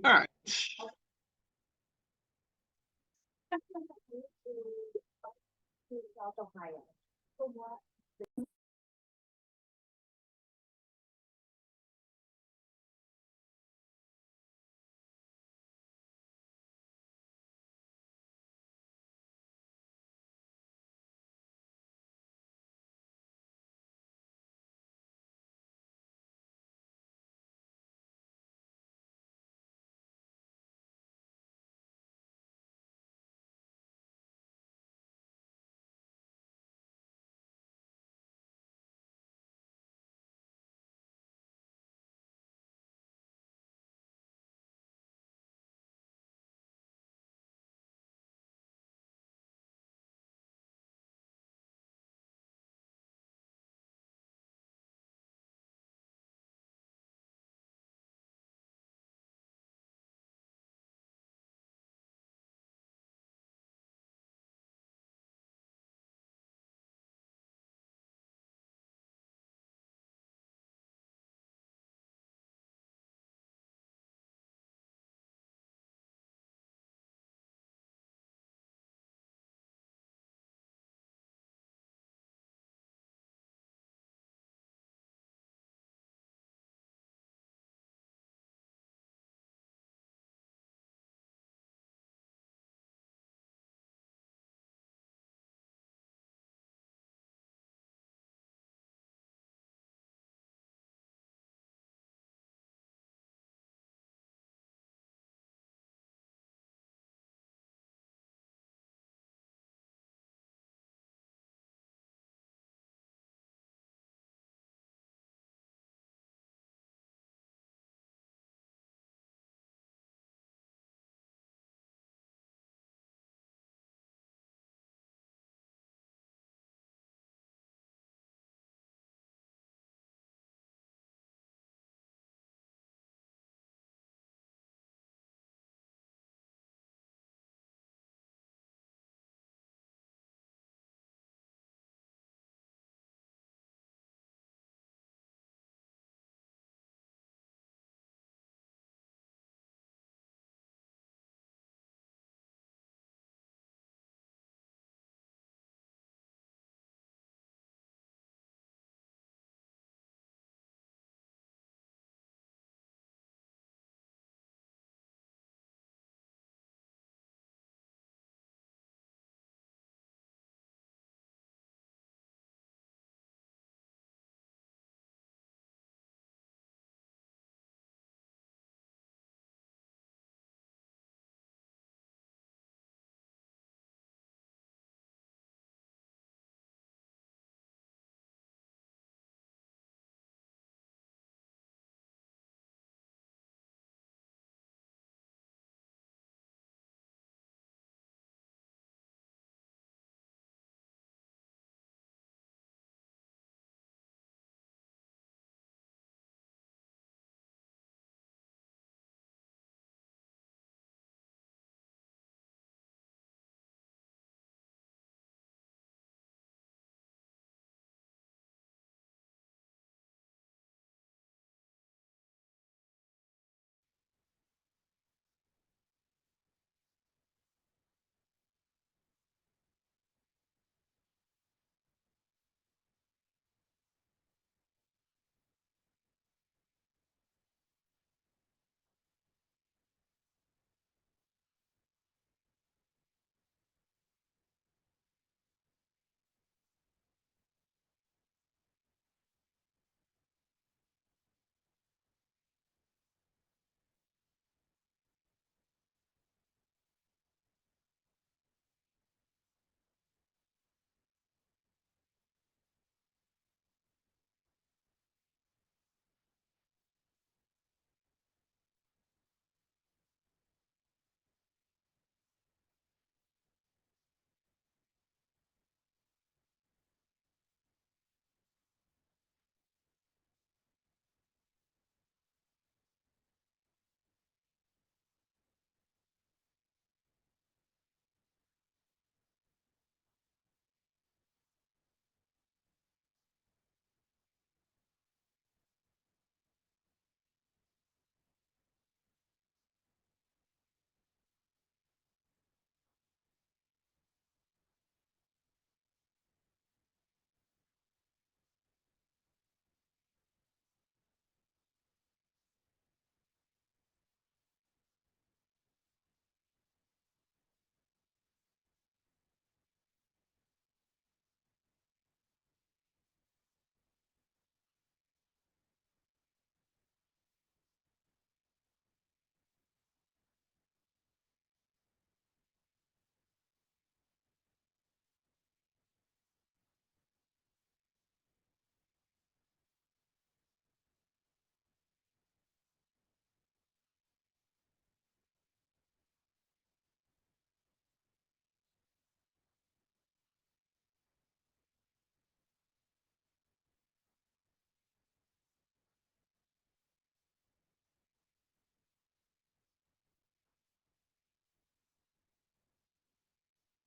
All right.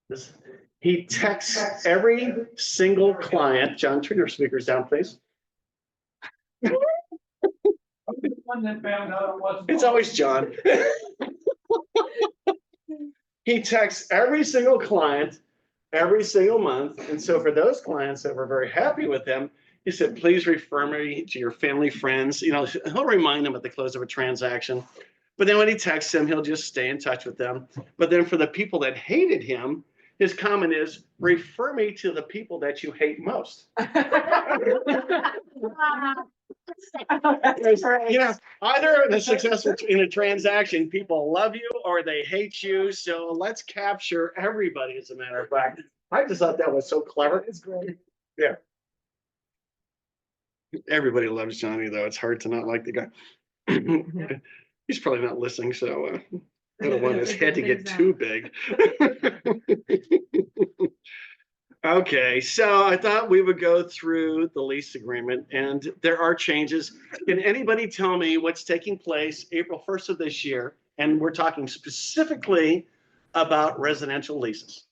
This, he texts every single client. John, turn your speakers down, please. It's always John. He texts every single client every single month. And so for those clients that were very happy with him, he said, please refer me to your family, friends. You know, he'll remind them at the close of a transaction. But then when he texts them, he'll just stay in touch with them. But then for the people that hated him, his comment is, refer me to the people that you hate most. You know, either the successful in a transaction, people love you or they hate you. So let's capture everybody, as a matter of fact. I just thought that was so clever. It's great. Yeah. Everybody loves Johnny, though. It's hard to not like the guy. He's probably not listening, so I don't want his head to get too big. Okay, so I thought we would go through the lease agreement, and there are changes. Can anybody tell me what's taking place April 1st of this year? And we're talking specifically about residential leases.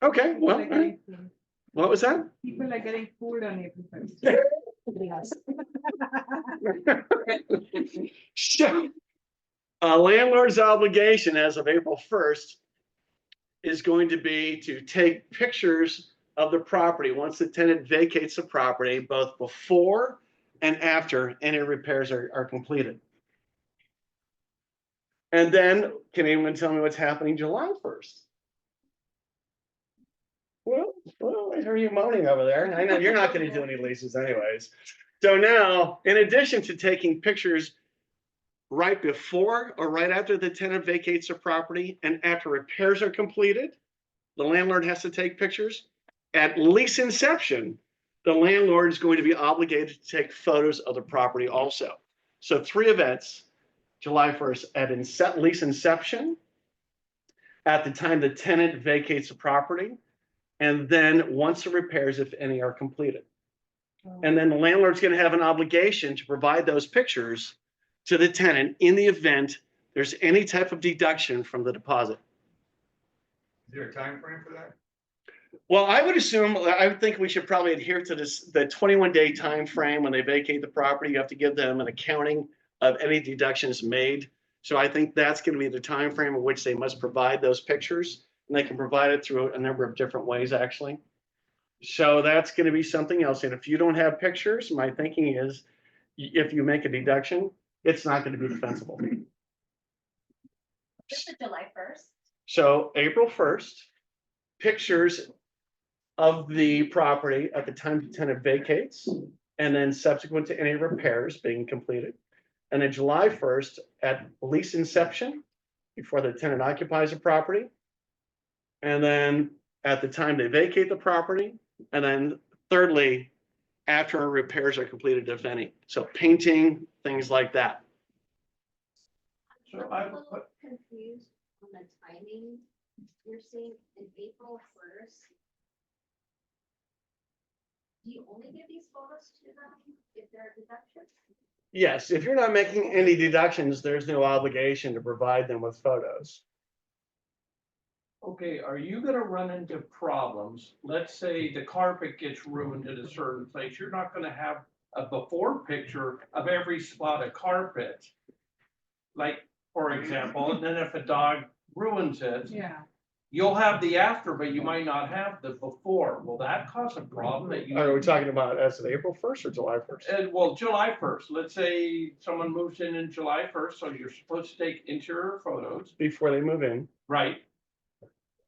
Okay, well, all right. What was that? People are getting food on April 1st. So, a landlord's obligation as of April 1st is going to be to take pictures of the property once the tenant vacates the property, both before and after any repairs are completed. And then, can anyone tell me what's happening July 1st? Well, I hear you moaning over there. I know you're not going to do any leases anyways. So now, in addition to taking pictures right before or right after the tenant vacates the property and after repairs are completed, the landlord has to take pictures. At lease inception, the landlord is going to be obligated to take photos of the property also. So 3 events, July 1st, at lease inception, at the time the tenant vacates the property, and then once the repairs, if any, are completed. And then the landlord's going to have an obligation to provide those pictures to the tenant in the event there's any type of deduction from the deposit. Is there a time frame for that? Well, I would think we should probably adhere to this, the 21-day time frame when they vacate the property. You have to give them an accounting of any deductions made. So I think that's going to be the time frame in which they must provide those pictures, and they can provide it through a number of different ways, actually. So that's going to be something else. And if you don't have pictures, my thinking is, if you make a deduction, it's not going to be defensible. Just the July 1st. So April 1st, pictures of the property at the time the tenant vacates, and then subsequent to any repairs being completed. And then July 1st at lease inception, before the tenant occupies the property. And then at the time they vacate the property. And then thirdly, after repairs are completed, if any. So painting, things like that. So I'm a little confused on the timing. You're saying in April 1st. Do you only give these photos to them if there are deductions? Yes, if you're not making any deductions, there's no obligation to provide them with photos. Okay, are you gonna run into problems? Let's say the carpet gets ruined at a certain place. You're not gonna have a before picture of every spot of carpet. Like, for example, and then if a dog ruins it, Yeah. you'll have the after, but you might not have the before. Will that cause a problem that you? Are we talking about as of April 1st or July 1st? And well, July 1st, let's say someone moves in July 1st, so you're supposed to take interior photos, Before they move in. right?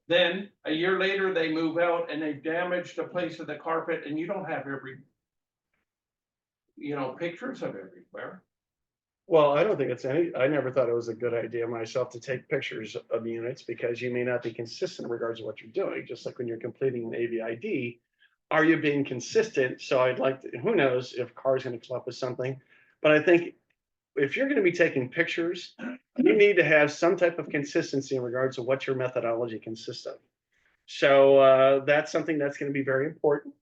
Then a year later, they move out and they've damaged a place of the carpet and you don't have every, pictures of everywhere. Well, I don't think I never thought it was a good idea myself to take pictures of units, because you may not be consistent in regards to what you're doing. Just like when you're completing an AVID, are you being consistent? So I'd like to, who knows if CAR's going to come up with something, but I think if you're going to be taking pictures, you need to have some type of consistency in regards to what your methodology consists of. So that's something that's going to be very important.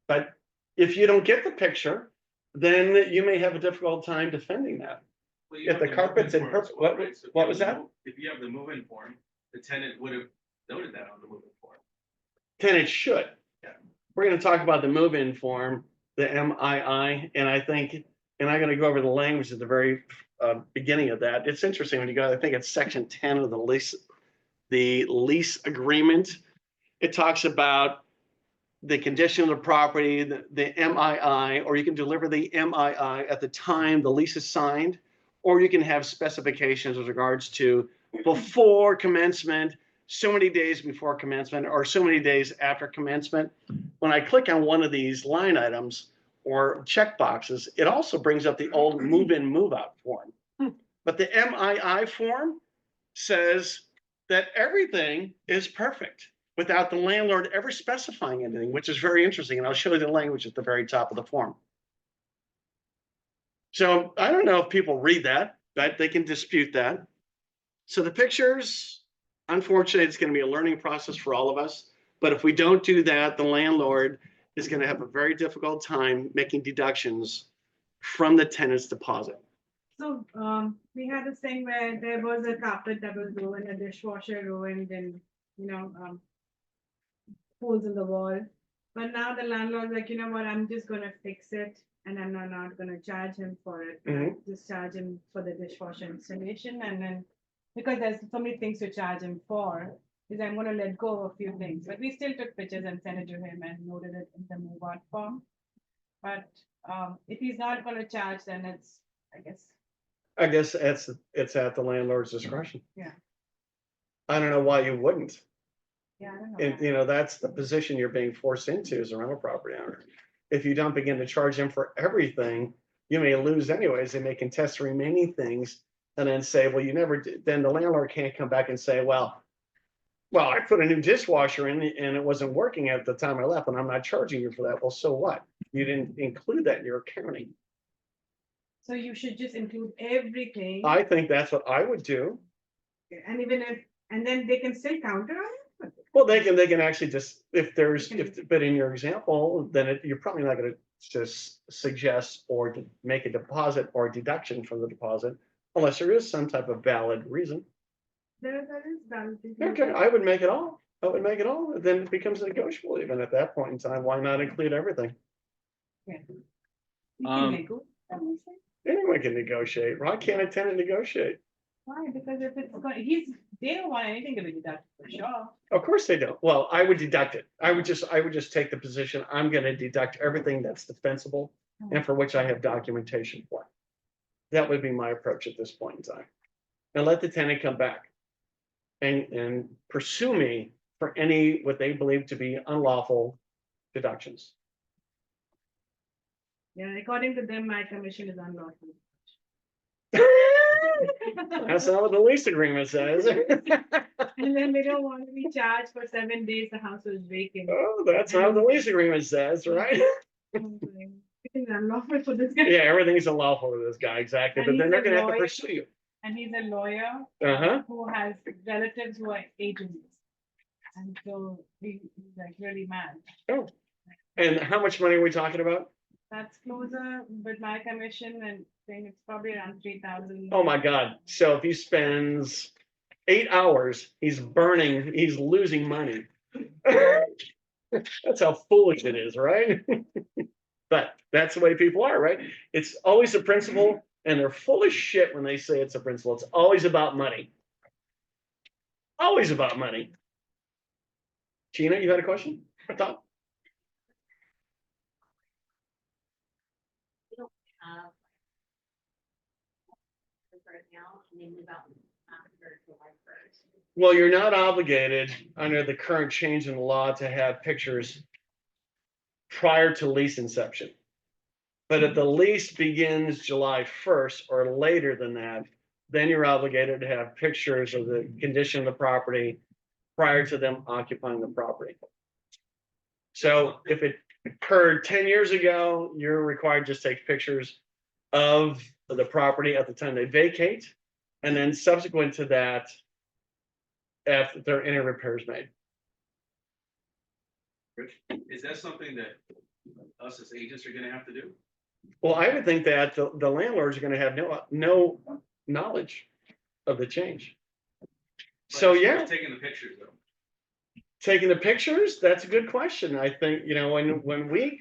But if you don't get the picture, then you may have a difficult time defending that. Well, you If have the carpet's in move-in form as perfect, well, right? So if what you was have that? If you have the move-in form, the tenant would have noted that on the moving form. Tenants should. Yeah. We're gonna talk about the move-in form, the MII, and I think, and I'm gonna go over the language at the very beginning of that. It's interesting when you go, I think it's section 10 of the lease agreement. It talks about the condition of the property, the MII, or you can deliver the MII at the time the lease is signed, or you can have specifications with regards to before commencement, so many days before commencement, or so many days after commencement. When I click on one of these line items or check boxes, it also brings up the old move-in, move-out form. But the MII form says that everything is perfect without the landlord ever specifying anything, which is very interesting. And I'll show you the language at the very top of the form. So I don't know if people read that, but they can dispute that. So the pictures, unfortunately, it's going to be a learning process for all of us. But if we don't do that, the landlord is going to have a very difficult time making deductions from the tenant's deposit. So, we had this thing where there was a carpet that was ruined, a dishwasher ruined, and, holes in the wall. But now the landlord's like, you know what, I'm just gonna fix it, and I'm not gonna charge him for it. Mhm. Just charge him for the dishwasher installation, and then, because there's so many things to charge him for, is I'm gonna let go of a few things. But we still took pictures and sent it to him and noted it in the move out form. But, if he's not gonna charge, then it's, I guess, it's at the landlord's discretion. Yeah. I don't know why you wouldn't. yeah, I don't know. And that's the position you're being forced into as a rental property owner. If you don't begin to charge them for everything, you may lose anyways. They may contest the remaining things and then say, well, you never did. Then the landlord can't come back and say, well, I put a new dishwasher in and it wasn't working at the time I left, and I'm not charging you for that. Well, so what? You didn't include that in your accounting. So you should just include everything. I think that's what I would do. And even if, and then they can still counter on it? Well, they can actually just, but in your example, then you're probably not gonna just suggest or make a deposit or deduction from the deposit unless there is some type of valid reason. There is valid. Okay, I would make it all. Then it becomes negotiable even at that point in time. Why not include everything? Yeah. You can nego- Anyone can negotiate. Why can't a tenant negotiate? Why? Because if it's going, they don't want anything to be deducted for sure. Of course they don't. Well, I would deduct it. I would just take the position, I'm gonna deduct everything that's defensible and for which I have documentation for. That would be my approach at this point in time. And let the tenant come back and pursue me for any, what they believe to be unlawful deductions. Yeah, according to them, my commission is unlawful. That's not what the lease agreement says. And then they don't want to be charged for 7 days, the house was vacant. Oh, that's not what the lease agreement says, right? I was like, it is unlawful for this guy. Yeah, everything's unlawful with this guy, exactly, And but then he's they're a gonna have to lawyer. pursue you. And he's a lawyer Uh-huh. who has relatives who are agents. And so he's like really mad. Oh, and how much money are we talking about? That's closer with my commission and saying it's probably around 3,000. Oh my God. So if he spends 8 hours, he's losing money. That's how foolish it is, right? But that's the way people are, right? It's always a principle, and they're full of shit when they say it's a principle. It's always about money. Always about money. Gina, you had a question? I thought. Have right now, and they move out after July 1st. Well, you're not obligated under the current change in the law to have pictures prior to lease inception. But if the lease begins July 1st or later than that, then you're obligated to have pictures of the condition of the property prior to them occupying the property. So if it occurred 10 years ago, you're required to just take pictures of the property at the time they vacate. And then subsequent to that, if there are any repairs made. Rich, is that something that us as agents are gonna have to do? Well, I would think that the landlords are gonna have no knowledge of the change. So, As far yeah. as taking the pictures though. Taking the pictures, that's a good question. I think, when we,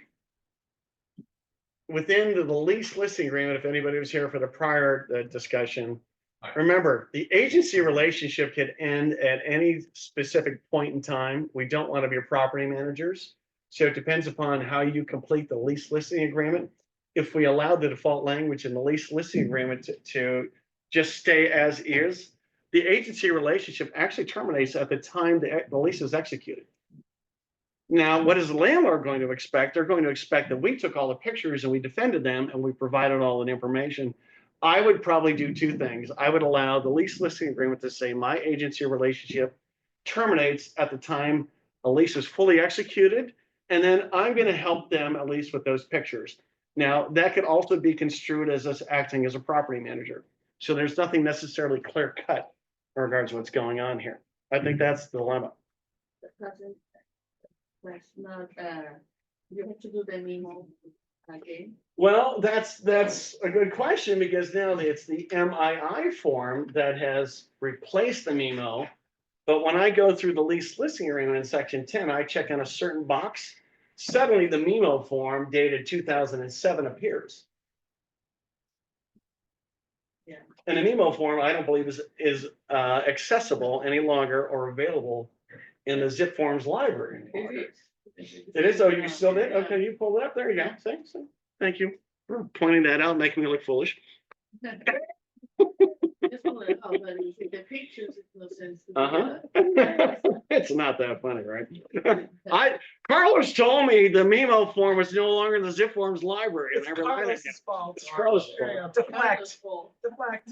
within the lease listing agreement, if anybody was here for the prior discussion, Right. remember, the agency relationship could end at any specific point in time. We don't want to be property managers. So it depends upon how you complete the lease listing agreement. If we allow the default language in the lease listing agreement to just stay as is, the agency relationship actually terminates at the time the lease is executed. Now, what is the landlord going to expect? They're going to expect that we took all the pictures and we defended them and we provided all the information. I would probably do two things. I would allow the lease listing agreement to say my agency relationship terminates at the time a lease is fully executed, and then I'm going to help them at least with those pictures. Now, that could also be construed as us acting as a property manager. So there's nothing necessarily clear cut in regards to what's going on here. I think that's the dilemma. That's not, you have to do the memo again. Well, that's a good question, because now it's the MII form that has replaced the memo. But when I go through the lease listing agreement in section 10, I check on a certain box. Suddenly the memo form dated 2007 appears. Yeah. And the memo form, I don't believe is accessible any longer or available in the zip forms library anymore. It is. Oh, you still did? Okay, you pulled it up. There you go. Thanks. Thank you for pointing that out, making me look foolish. Just want to know, but you see the pictures, it no sense. To do Uh-huh. that. It's not that funny, right? Carlos told me the memo form was no longer in the zip forms library. It's And I reminded him. Carlos's fault. It's Carlos's There you go. fault. Deflect, Wonderful. deflect.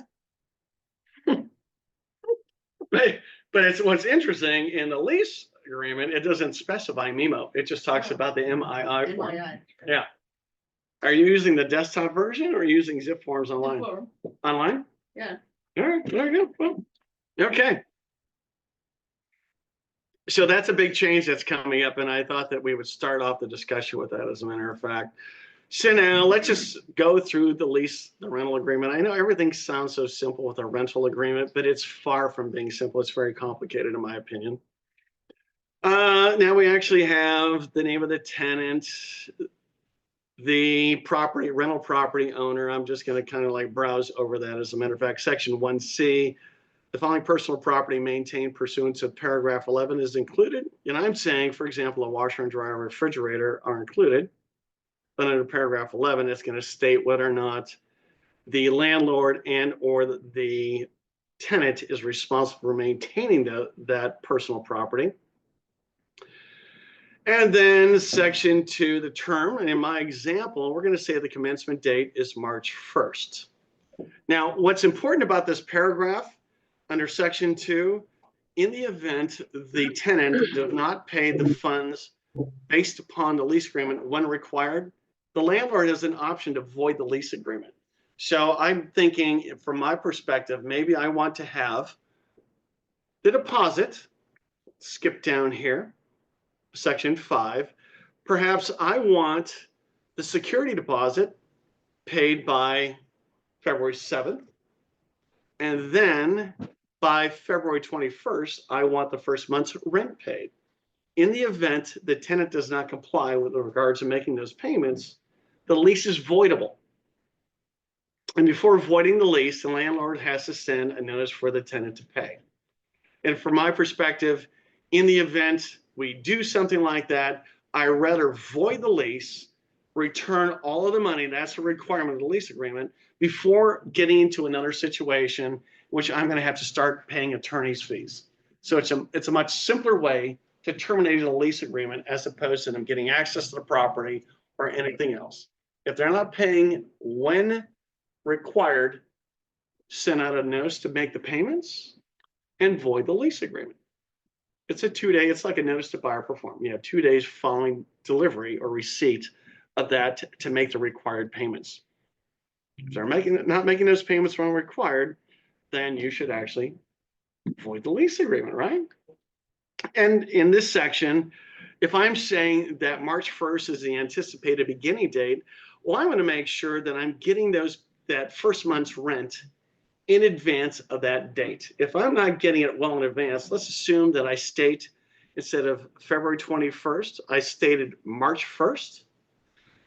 But it's what's interesting in the lease agreement, it doesn't specify memo. It just talks about the MII form. MII. Yeah. Are you using the desktop version or are you using zip forms online? Form. Online? Yeah. All right, there you go. Well, okay. So that's a big change that's coming up, and I thought that we would start off the discussion with that, as a matter of fact. So now let's just go through the rental agreement. I know everything sounds so simple with a rental agreement, but it's far from being simple. It's very complicated in my opinion. Now we actually have the name of the tenant, the rental property owner. I'm just going to kind of like browse over that. As a matter of fact, section 1C, the following personal property maintained pursuant to paragraph 11 is included. And I'm saying, for example, a washer and dryer, refrigerator are included. But under paragraph 11, it's going to state whether or not the landlord and or the tenant is responsible for maintaining that personal property. And then section 2, the term. And in my example, we're going to say the commencement date is March 1st. Now, what's important about this paragraph under section 2, in the event the tenant does not pay the funds based upon the lease agreement when required, the landlord has an option to void the lease agreement. So I'm thinking, from my perspective, maybe I want to have the deposit, skip down here, section 5. Perhaps I want the security deposit paid by February 7th. And then by February 21st, I want the first month's rent paid. In the event the tenant does not comply with regards to making those payments, the lease is voidable. And before voiding the lease, the landlord has to send a notice for the tenant to pay. And from my perspective, in the event we do something like that, I rather void the lease, return all of the money, that's a requirement of the lease agreement, before getting into another situation, which I'm going to have to start paying attorney's fees. So it's a much simpler way to terminate a lease agreement as opposed to them getting access to the property or anything else. If they're not paying when required, send out a notice to make the payments and void the lease agreement. It's a 2-day, it's like a notice to buy or perform. You have 2 days following delivery or receipt of that to make the required payments. If they're not making those payments when required, then you should actually void the lease agreement, right? And in this section, if I'm saying that March 1st is the anticipated beginning date, well, I want to make sure that I'm getting that first month's rent in advance of that date. If I'm not getting it well in advance, let's assume that I state, instead of February 21st, I stated March 1st.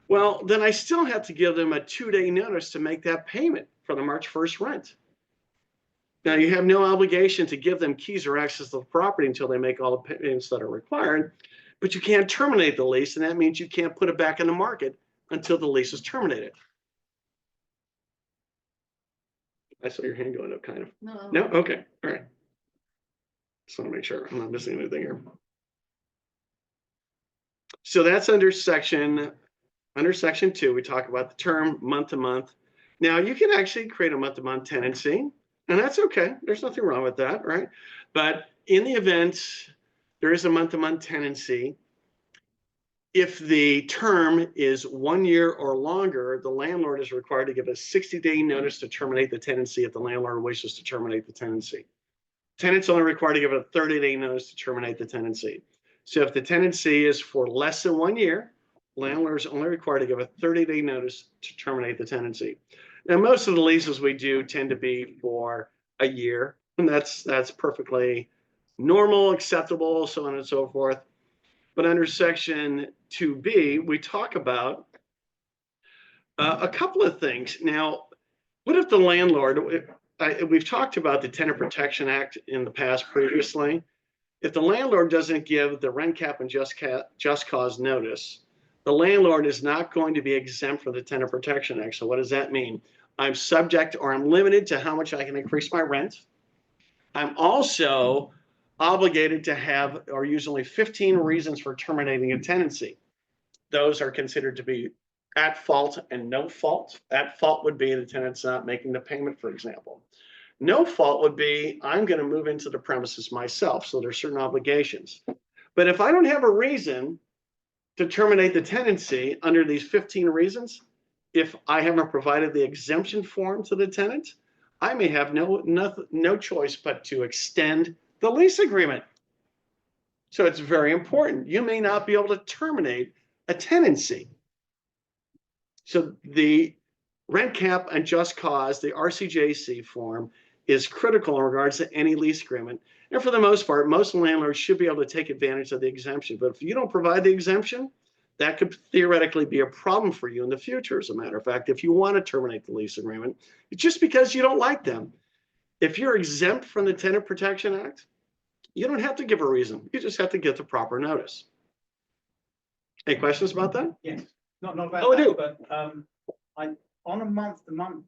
Well, then I still have to give them a 2-day notice to make that payment for the March 1st rent. Now, you have no obligation to give them keys or access to the property until they make all the payments that are required, but you can't terminate the lease, and that means you can't put it back in the market until the lease is terminated. I saw your hand going up, kind of. No? Okay, all right. Just want to make sure I'm not missing anything here. So that's under section 2, we talk about the term month to month. Now, you can actually create a month-to-month tenancy, and that's okay. There's nothing wrong with that, right? But in the event there is a month-to-month tenancy, if the term is 1 year or longer, the landlord is required to give a 60-day notice to terminate the tenancy if the landlord wishes to terminate the tenancy. Tenant's only required to give a 30-day notice to terminate the tenancy. So if the tenancy is for less than 1 year, landlord is only required to give a 30-day notice to terminate the tenancy. Now, most of the leases we do tend to be for a year, and that's perfectly normal, acceptable, so on and so forth. But under section 2B, we talk about a couple of things. Now, what if the landlord, we've talked about the Tenant Protection Act in the past previously. If the landlord doesn't give the rent cap and just cause notice, the landlord is not going to be exempt from the Tenant Protection Act. So what does that mean? I'm subject, or I'm limited to how much I can increase my rent. I'm also obligated to have or use only 15 reasons for terminating a tenancy. Those are considered to be at fault and no fault. At fault would be the tenant's not making the payment, for example. No fault would be I'm going to move into the premises myself, so there's certain obligations. But if I don't have a reason to terminate the tenancy under these 15 reasons, if I haven't provided the exemption form to the tenant, I may have no choice but to extend the lease agreement. So it's very important. You may not be able to terminate a tenancy. So the rent cap and just cause, the RCJC form, is critical in regards to any lease agreement. And for the most part, most landlords should be able to take advantage of the exemption. But if you don't provide the exemption, that could theoretically be a problem for you in the future. As a matter of fact, if you want to terminate the lease agreement, it's just because you don't like them. If you're exempt from the Tenant Protection Act, you don't have to give a reason. You just have to get the proper notice. Any questions about that? Yes, not about Oh, I do. that, but on a month-to-month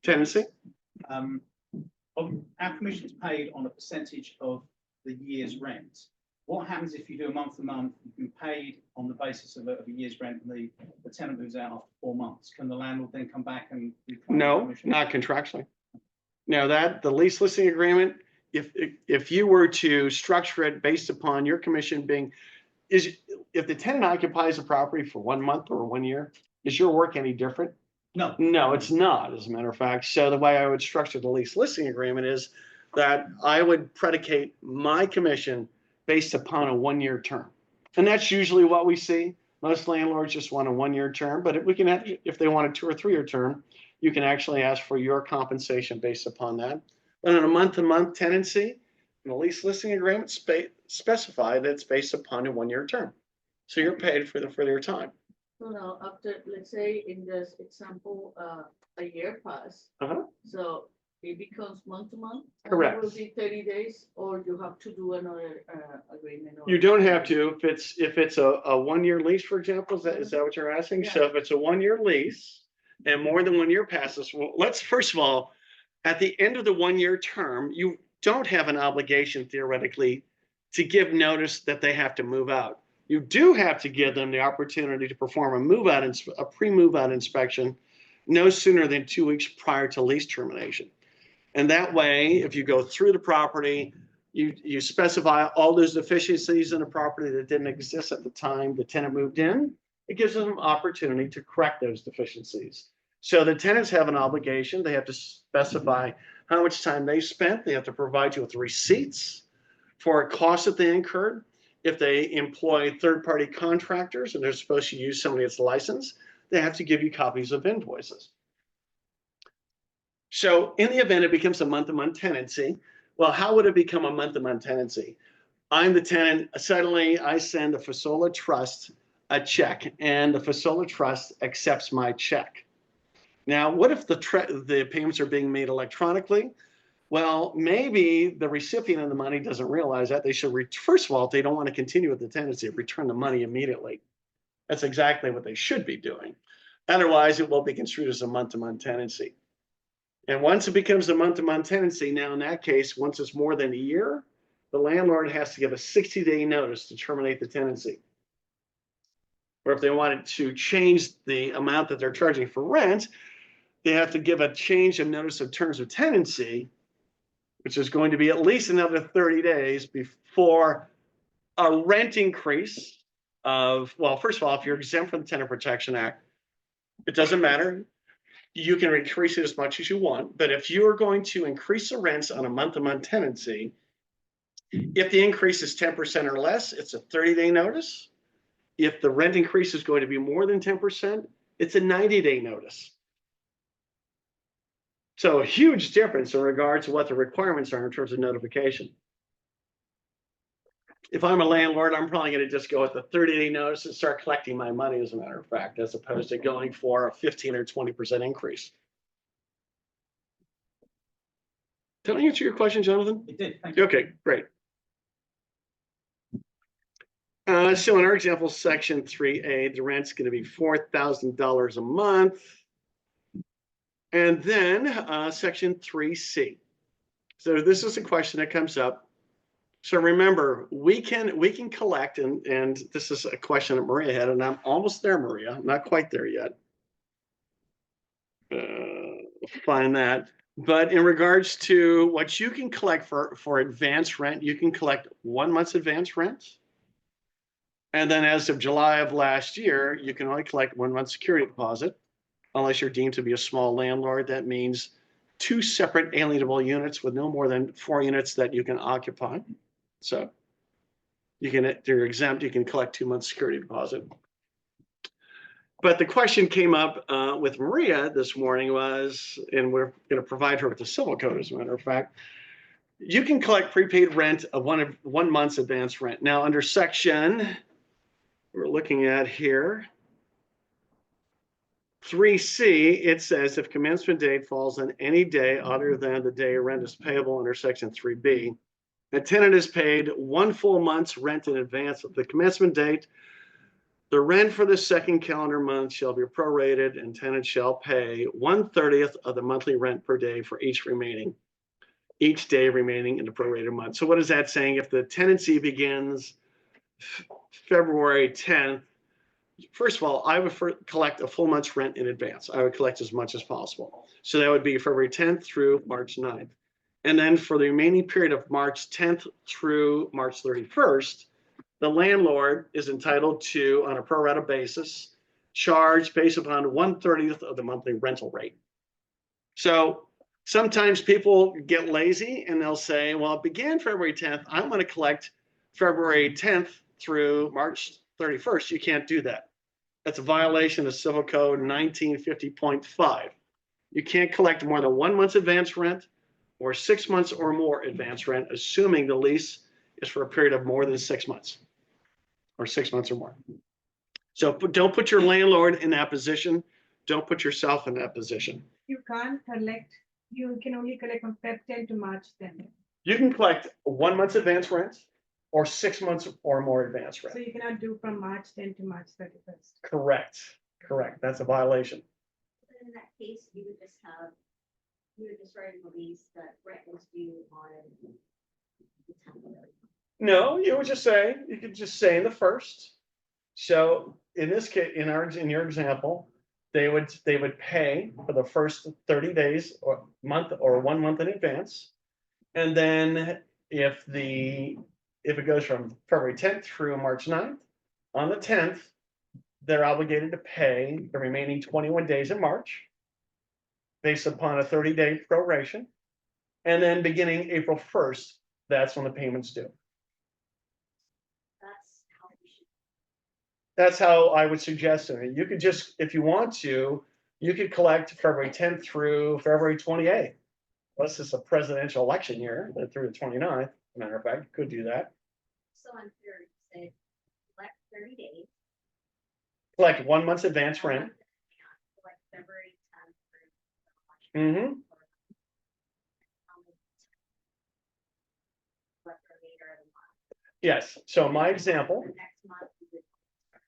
Tenancy? Our commission is paid on a percentage of the year's rent. What happens if you do a month-to-month, you've been paid on the basis of a year's rent, and the tenant moves out after 4 months? Can the landlord then come back and reclaim the No, commission? not contractually. Now that the lease listing agreement, if you were to structure it based upon your commission being, if the tenant occupies the property for 1 month or 1 year, is your work any different? No. No, it's not, as a matter of fact. So the way I would structure the lease listing agreement is that I would predicate my commission based upon a 1-year term. And that's usually what we see. Most landlords just want a 1-year term, but if they want a 2 or 3 year term, you can actually ask for your compensation based upon that. But on a month-to-month tenancy, in the lease listing agreement, specify that it's based upon a 1-year term. So you're paid for your time. So now, after, let's say in this example, a year passed. Uh-huh. So it becomes month to month? and Correct. It will be 30 days, or you have to do another agreement? You don't have to, if it's a 1-year lease, for example, is that what you're asking? Yeah. So if it's a 1-year lease and more than 1 year passes, well, let's first of all, at the end of the 1-year term, you don't have an obligation theoretically to give notice that they have to move out. You do have to give them the opportunity to perform a pre-move out inspection no sooner than 2 weeks prior to lease termination. And that way, if you go through the property, you specify all those deficiencies in the property that didn't exist at the time the tenant moved in, it gives them an opportunity to correct those deficiencies. So the tenants have an obligation. They have to specify how much time they spent. They have to provide you with receipts for a cost that they incurred. If they employ third-party contractors and they're supposed to use somebody that's licensed, they have to give you copies of invoices. So in the event it becomes a month-to-month tenancy, well, how would it become a month-to-month tenancy? I'm the tenant, suddenly I send the Fasola Trust a check and the Fasola Trust accepts my check. Now, what if the payments are being made electronically? Well, maybe the recipient of the money doesn't realize that. They should, first of all, if they don't want to continue with the tenancy, return the money immediately. That's exactly what they should be doing. Otherwise, it will be construed as a month-to-month tenancy. And once it becomes a month-to-month tenancy, now in that case, once it's more than a year, the landlord has to give a 60-day notice to terminate the tenancy. Or if they wanted to change the amount that they're charging for rent, they have to give a change of notice of terms of tenancy, which is going to be at least another 30 days before a rent increase of, well, first of all, if you're exempt from the Tenant Protection Act, it doesn't matter. You can increase it as much as you want. But if you're going to increase the rents on a month-to-month tenancy, if the increase is 10% or less, it's a 30-day notice. If the rent increase is going to be more than 10%, it's a 90-day notice. So a huge difference in regards to what the requirements are in terms of notification. If I'm a landlord, I'm probably going to just go with the 30-day notice and start collecting my money, as a matter of fact, as opposed to going for a 15 or 20% increase. Did I answer your question, Jonathan? It did, thank you. Okay, great. So in our example, section 3A, the rent's going to be $4,000 a month. And then section 3C. So this is a question that comes up. So remember, we can collect, and this is a question that Maria had, and I'm almost there, Maria. I'm not quite there yet. Find that. But in regards to what you can collect for advance rent, you can collect 1 month's advance rent. And then as of July of last year, you can only collect 1 month's security deposit, unless you're deemed to be a small landlord. That means 2 separate alienable units with no more than 4 units that you can occupy. So you're exempt, you can collect 2 months security deposit. But the question came up with Maria this morning was, and we're going to provide her with the civil code, as a matter of fact, you can collect prepaid rent of 1 month's advance rent. Now, under section, we're looking at here, 3C, it says if commencement date falls on any day other than the day rent is payable under section 3B, a tenant is paid 1 full month's rent in advance of the commencement date. The rent for the second calendar month shall be prorated, and tenant shall pay 1/30 of the monthly rent per day for each day remaining in the prorated month. So what is that saying? If the tenancy begins February 10th, first of all, I would collect a full month's rent in advance. I would collect as much as possible. So that would be February 10th through March 9th. And then for the remaining period of March 10th through March 31st, the landlord is entitled to, on a pro rata basis, charge based upon 1/30 of the monthly rental rate. So sometimes people get lazy and they'll say, well, it began February 10th. I'm going to collect February 10th through March 31st. You can't do that. That's a violation of Civil Code 1950.5. You can't collect more than 1 month's advance rent or 6 months or more advance rent, assuming the lease is for a period of more than 6 months or 6 months or more. So don't put your landlord in that position. Don't put yourself in that position. You can't collect, you can only collect from Feb 10 to March 10. You can collect 1 month's advance rent or 6 months or more advance rent. So you cannot do from March 10 to March 31st. Correct. That's a violation. In that case, you would just write in the lease that rent was due on the 10th. No, you could just say in the first. So in this case, in your example, they would pay for the first 30 days or month or 1 month in advance. And then if it goes from February 10th through March 9th, on the 10th, they're obligated to pay the remaining 21 days in March based upon a 30-day proration. And then beginning April 1st, that's when the payments due. That's how I would suggest it. You could just, if you want to, You could collect February 10th through February 28th. Unless it's a presidential election year, through the 29th. Matter of fact, you could do that. So on third, say, like 30 days. Collect 1 month's advance rent. Like February 10th. Mm-hmm. What the remainder of the month. Yes. So my example. The next month, you would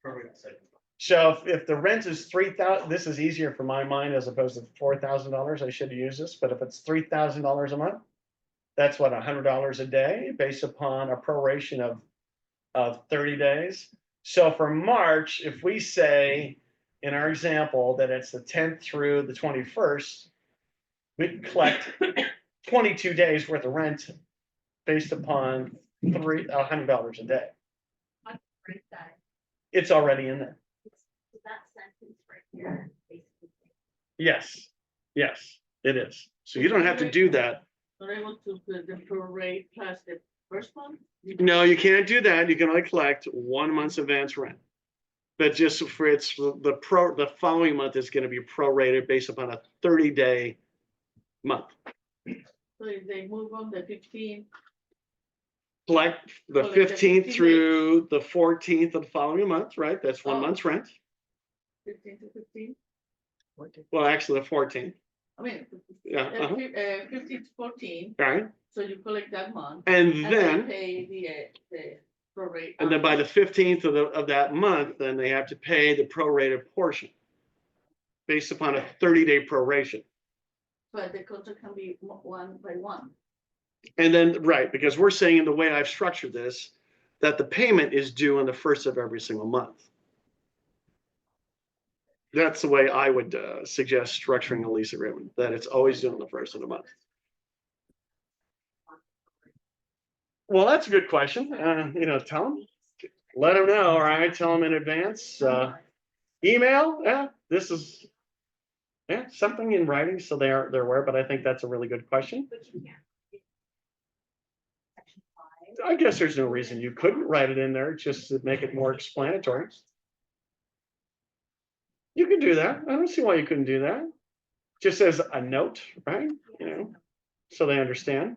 Perfect. Second. So if the rent is 3,000, this is easier for my mind as opposed to $4,000. I should use this, but if it's $3,000 a month, that's what, $100 a day based upon a proration of 30 days. So for March, if we say in our example that it's the 10th through the 21st, we can collect 22 days worth of rent based upon $100 a day. break that. It's already in there. So that sentence right here, basically. Yes, yes, it is. So you don't have to do that. We're able to put the prorate plus the first month? No, you can't do that. You can only collect 1 month's advance rent. But just for the following month is going to be prorated based upon a 30-day month. So if they move on the 15th, Collect the Well, like the 15th 15 through the 14th of the following month, right? That's 1 Oh. month's rent. 15 to 15, Well, actually the 14th. I mean, Yeah. 15 to 14, All right. so you collect that month. And And then, they pay the prorate. and then by the 15th of that month, then they have to pay the prorated portion based upon a 30-day proration. But the contract can be one by one. And then, right, because we're saying in the way I've structured this, that the payment is due on the first of every single month. That's the way I would suggest structuring a lease agreement, that it's always due on the first of the month. Well, that's a good question. Tell them, let them know, all right, tell them in advance. Email, yeah, this is, yeah, something in writing, so they're aware, but I think that's a really good question. But you can't. Section 5. I guess there's no reason you couldn't write it in there just to make it more explanatory. You could do that. I don't see why you couldn't do that. Just as a note, right? So they understand.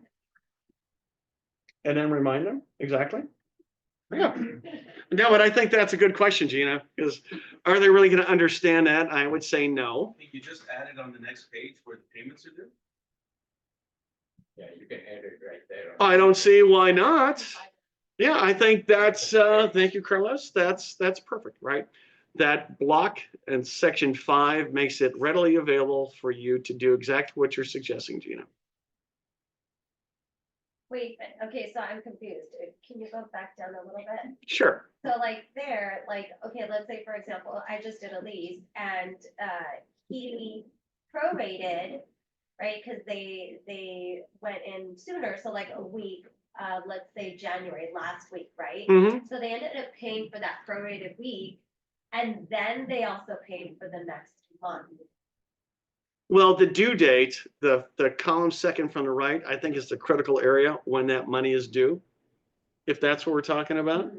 And then remind them, exactly. Yeah. No, but I think that's a good question, Gina, because are they really going to understand that? I would say no. I think you just added on the next page where the payments are due. Yeah, you can add it right there. I don't see why not. Yeah, I think that's, thank you, Carlos. That's perfect, right? That block in section 5 makes it readily available for you to do exactly what you're suggesting, Gina. Wait, okay, so I'm confused. Can you go back down a little bit? Sure. So like there, like, okay, let's say, for example, I just did a lease and he prorated, right? Because they went in sooner, so like a week, let's say January, last week, right? Mhm. So they ended up paying for that prorated week, and then they also paid for the next month. Well, the due date, the column second from the right, I think is the critical area when that money is due. If that's what we're talking about.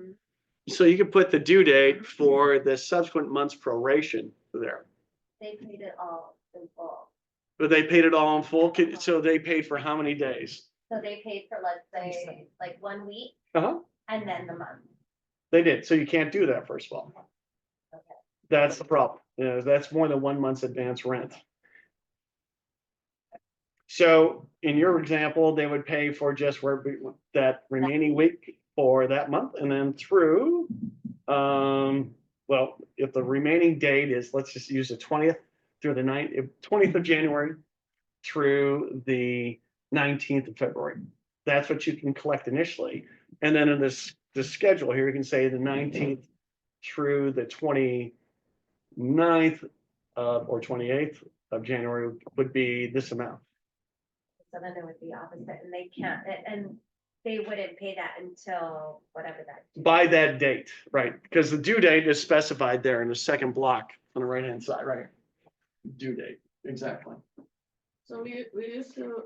So you could put the due date for the subsequent month's proration there. They paid it all in full. But they paid it all in full. So they paid for how many days? So they paid for, let's say, like 1 week Uh-huh. and then the month. They did. So you can't do that, first of all. Okay. That's the problem. That's more than 1 month's advance rent. So in your example, they would pay for just that remaining week for that month and then through, well, if the remaining date is, let's just use the 20th through the 20th of January through the 19th of February. That's what you can collect initially. And then in this schedule here, you can say the 19th through the 29th or 28th of January would be this amount. So then it would be opposite and they can't, and they wouldn't pay that until whatever that. By that date, right? Because the due date is specified there in the second block on the right-hand side, right? Due date, exactly. So we used to,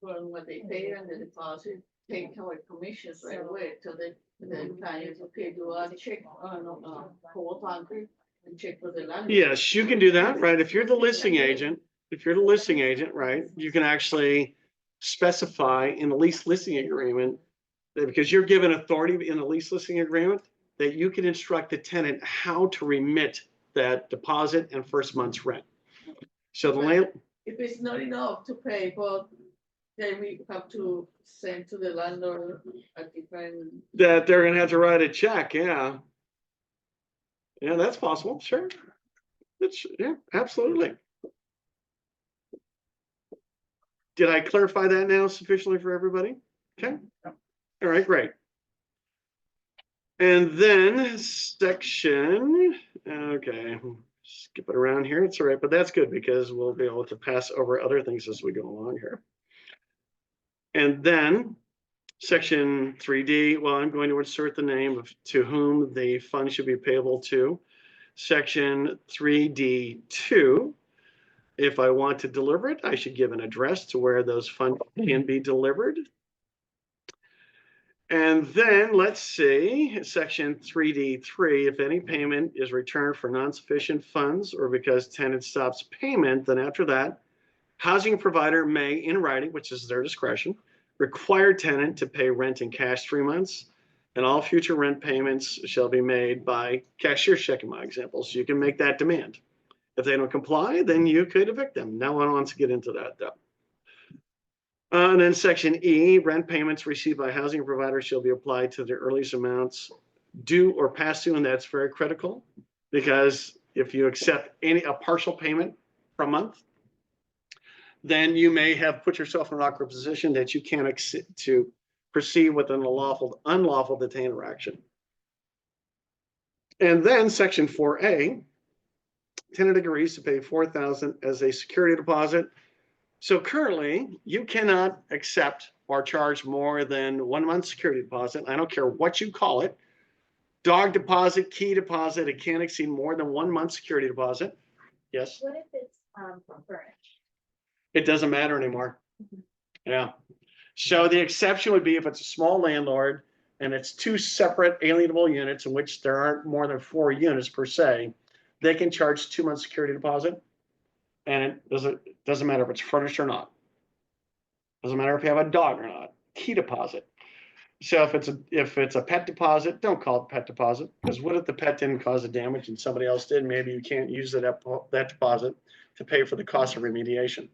from what they pay and the deposit, take our commissions right away to the clients, okay, do I check on quote unquote, to check for the landlord. Yes, you can do that, right? If you're the listing agent, right, you can actually specify in the lease listing agreement that because you're given authority in the lease listing agreement, that you can instruct the tenant how to remit that deposit and first month's rent. So the land, If it's not enough to pay, but then we have to send to the landlord a different. that they're gonna have to write a check, yeah. Yeah, that's possible, sure. Yeah, absolutely. Did I clarify that now sufficiently for everybody? Okay, all right, great. And then section, okay, skip it around here, it's all right, but that's good because we'll be able to pass over other things as we go along here. And then section 3D, well, I'm going to insert the name of to whom the fund should be payable to. Section 3D2, if I want to deliver it, I should give an address to where those funds can be delivered. And then let's see, section 3D3, if any payment is returned for non-sufficient funds or because tenant stops payment, then after that, housing provider may, in writing, which is their discretion, require tenant to pay rent in cash 3 months, and all future rent payments shall be made by cashier's check in my example. So you can make that demand. If they don't comply, then you could evict them. No one wants to get into that though. And then section E, rent payments received by housing providers shall be applied to the earliest amounts due or past due, and that's very critical because if you accept a partial payment per month, then you may have put yourself in an awkward position that you can't to proceed with an unlawful detainer action. And then section 4A, tenant agrees to pay $4,000 as a security deposit. So currently, you cannot accept or charge more than 1 month security deposit. I don't care what you call it. Dog deposit, key deposit, it can't exceed more than 1 month security deposit. Yes, What if it's, furnished? it doesn't matter anymore. Yeah. So the exception would be if it's a small landlord and it's 2 separate alienable units in which there aren't more than 4 units per se, they can charge 2 months security deposit. And it doesn't matter if it's furnished or not. Doesn't matter if you have a dog or not. Key deposit. So if it's a pet deposit, don't call it pet deposit, because what if the pet didn't cause the damage and somebody else did? Maybe you can't use that deposit to pay for the cost of remediation.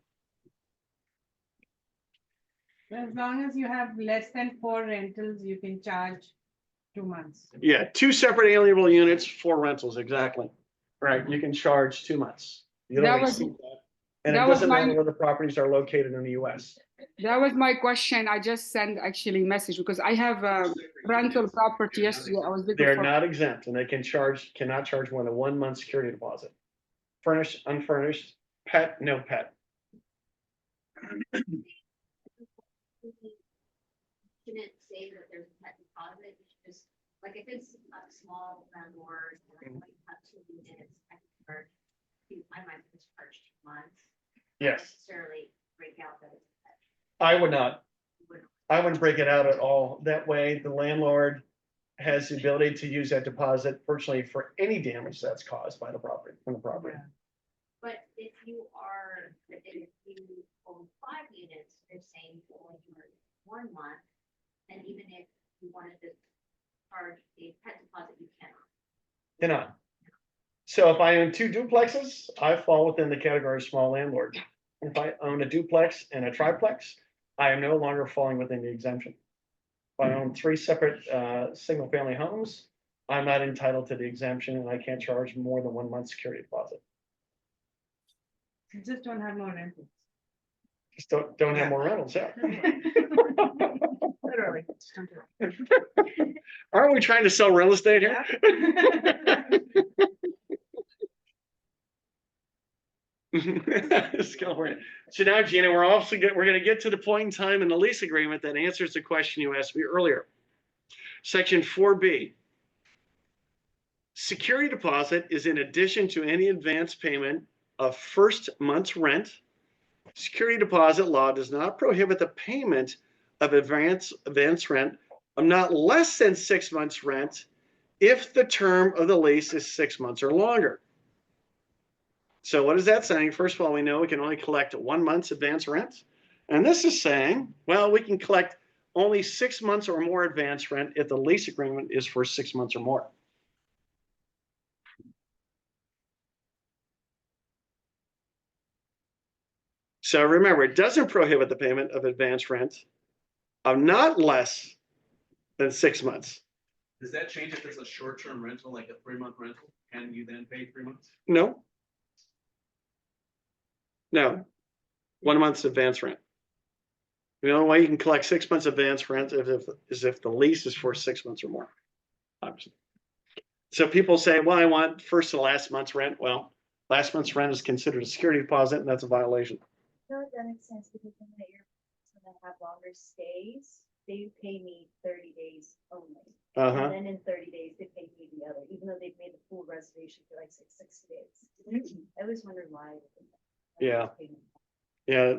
As long as you have less than 4 rentals, you can charge 2 months. Yeah, 2 separate alienable units, 4 rentals, exactly. Right, you can charge 2 months. You That don't was- exceed that. And it that was doesn't my- matter where the properties are located in the US. That was my question. I just sent actually message because I have a rental property yesterday. I was looking They're for. not exempt and they cannot charge more than 1 month security deposit. Furnished, unfurnished, pet, no pet. Shouldn't say that there's a pet deposit, you should just, like, if it's a small landlord, like, have 2 units, I can charge, I might just charge 2 months. Not Yes, necessarily break out that it's a pet. I would not. You wouldn't. I wouldn't break it out at all. That way, the landlord has the ability to use that deposit virtually for any damage that's caused by the property, from the property. But if you own 5 units, they're saying you only charge 1 month, and even if you wanted to charge a pet deposit, you cannot. Cannot. So if I own 2 duplexes, I fall within the category of small landlord. If I own a duplex and a triplex, I am no longer falling within the exemption. If I own 3 separate single family homes, I'm not entitled to the exemption and I can't charge more than 1 month security deposit. You just don't have more rentals. Just don't have more rentals, yeah. Literally. Aren't we trying to sell real estate here? So now, Gina, we're going to get to the point in time in the lease agreement that answers the question you asked me earlier. Section 4B. Security deposit is in addition to any advance payment of first month's rent. Security deposit law does not prohibit the payment of advance rent of not less than 6 months rent if the term of the lease is 6 months or longer. So what is that saying? First of all, we know we can only collect 1 month's advance rent. And this is saying, well, we can collect only 6 months or more advance rent if the lease agreement is for 6 months or more. So remember, it doesn't prohibit the payment of advance rent of not less than 6 months. Does that change if it's a short-term rental, like a 3-month rental? Can you then pay 3 months? No. No. 1 month's advance rent. The only way you can collect 6 months advance rent is if the lease is for 6 months or more. Obviously. So people say, well, I want first to last month's rent. Well, last month's rent is considered a security deposit, and that's a violation. No, that makes sense because when I have longer stays, they pay me 30 days only. And then in 30 days, they pay me the other, even though they've made the full reservation for like 60 days. I always wondered why. Yeah. Yeah,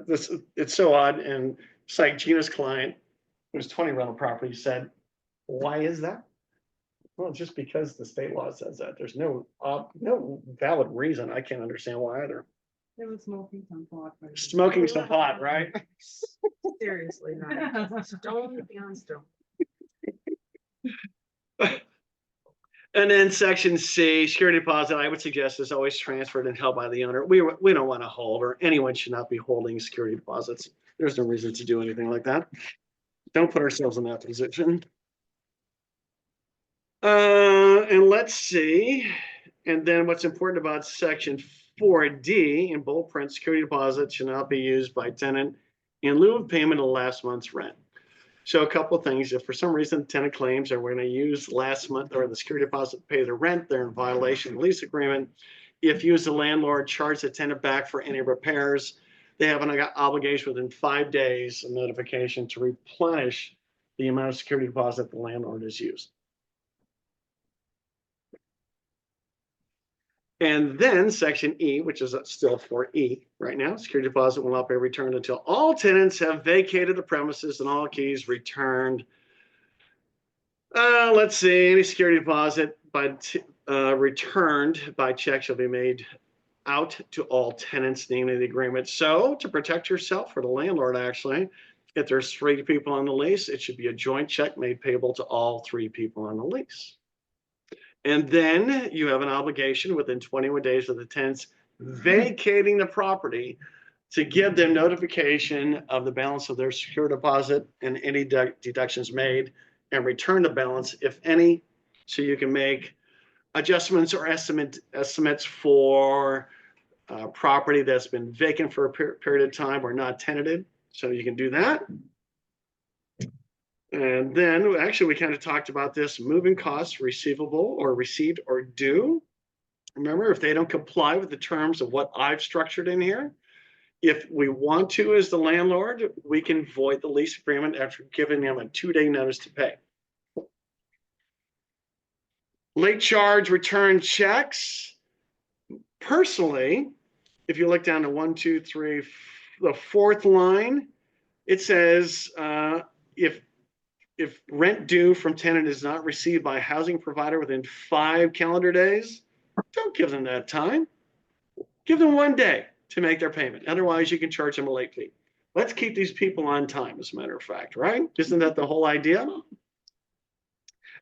it's so odd. And it's like Gina's client, who's 20 rental properties, said, why is that? Well, just because the state law says that. There's no valid reason. I can't understand why either. They were smoking some pot. right? Smoking some pot, right? Seriously, not stone beyond stone. And then section C, security deposit, I would suggest is always transferred and held by the owner. We don't want to hold, or anyone should not be holding security deposits. There's no reason to do anything like that. Don't put ourselves in that position. And let's see. And then what's important about section 4D in bold print, security deposit should not be used by tenant in lieu of payment of last month's rent. So a couple of things, if for some reason the tenant claims that we're going to use last month or the security deposit to pay the rent, they're in violation of the lease agreement. If you as the landlord charge the tenant back for any repairs, they have an obligation within 5 days of notification to replenish the amount of security deposit the landlord has used. And then section E, which is still for E right now, security deposit will not be returned until all tenants have vacated the premises and all keys returned. Let's see, any security deposit returned by check shall be made out to all tenants named in the agreement. So to protect yourself or the landlord, actually, if there's 3 people on the lease, it should be a joint check made payable to all 3 people on the lease. And then you have an obligation within 21 days of the tenants vacating the property to give them notification of the balance of their secure deposit and any deductions made, and return the balance, if any, so you can make adjustments or estimates for property that's been vacant for a period of time or not tenanted. So you can do that. And then actually we kind of talked about this, moving costs receivable or received or due. Remember, if they don't comply with the terms of what I've structured in here, if we want to, as the landlord, we can void the lease agreement after giving them a 2-day notice to pay. Late charge return checks. Personally, if you look down to 1, 2, 3, the 4th line, it says if rent due from tenant is not received by a housing provider within 5 calendar days, don't give them that time. Give them 1 day to make their payment. Otherwise, you can charge them a late fee. Let's keep these people on time, as a matter of fact, right? Isn't that the whole idea?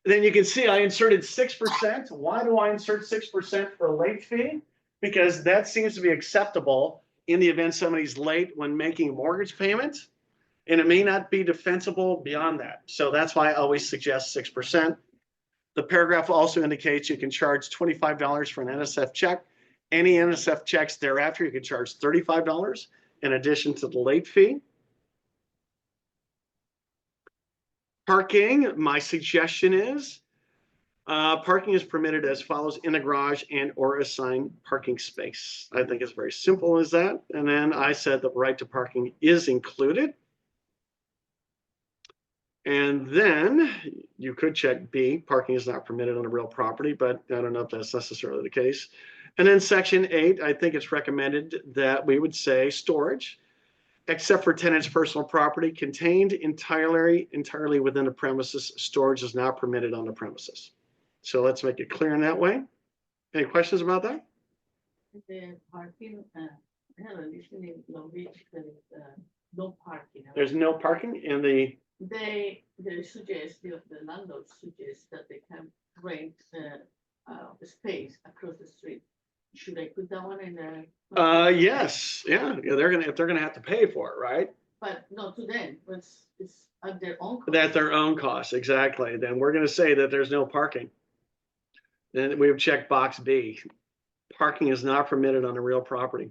Then you can see I inserted 6%. Why do I insert 6% for a late fee? Because that seems to be acceptable in the event somebody's late when making mortgage payments. And it may not be defensible beyond that. So that's why I always suggest 6%. The paragraph also indicates you can charge $25 for an NSF check. Any NSF checks thereafter, you can charge $35 in addition to the late fee. Parking, my suggestion is parking is permitted as follows in the garage and or assigned parking space. I think it's very simple as that. And then I said the right to parking is included. And then you could check B, parking is not permitted on a real property, but I don't know if that's necessarily the case. And then section 8, I think it's recommended that we would say storage, except for tenant's personal property contained entirely within the premises, storage is not permitted on the premises. So let's make it clear in that way. Any questions about that? The parking, I have a listing in Long Beach, there is, no parking. There's no parking in the, They suggest, the landlord suggests that they can rent, space across the street. Should I put that one in the? yes, yeah, if they're gonna have to pay for it, right? But no, to them, it's at their own. cost. At their own cost, exactly. Then we're gonna say that there's no parking. Then we have checked box B. Parking is not permitted on a real property.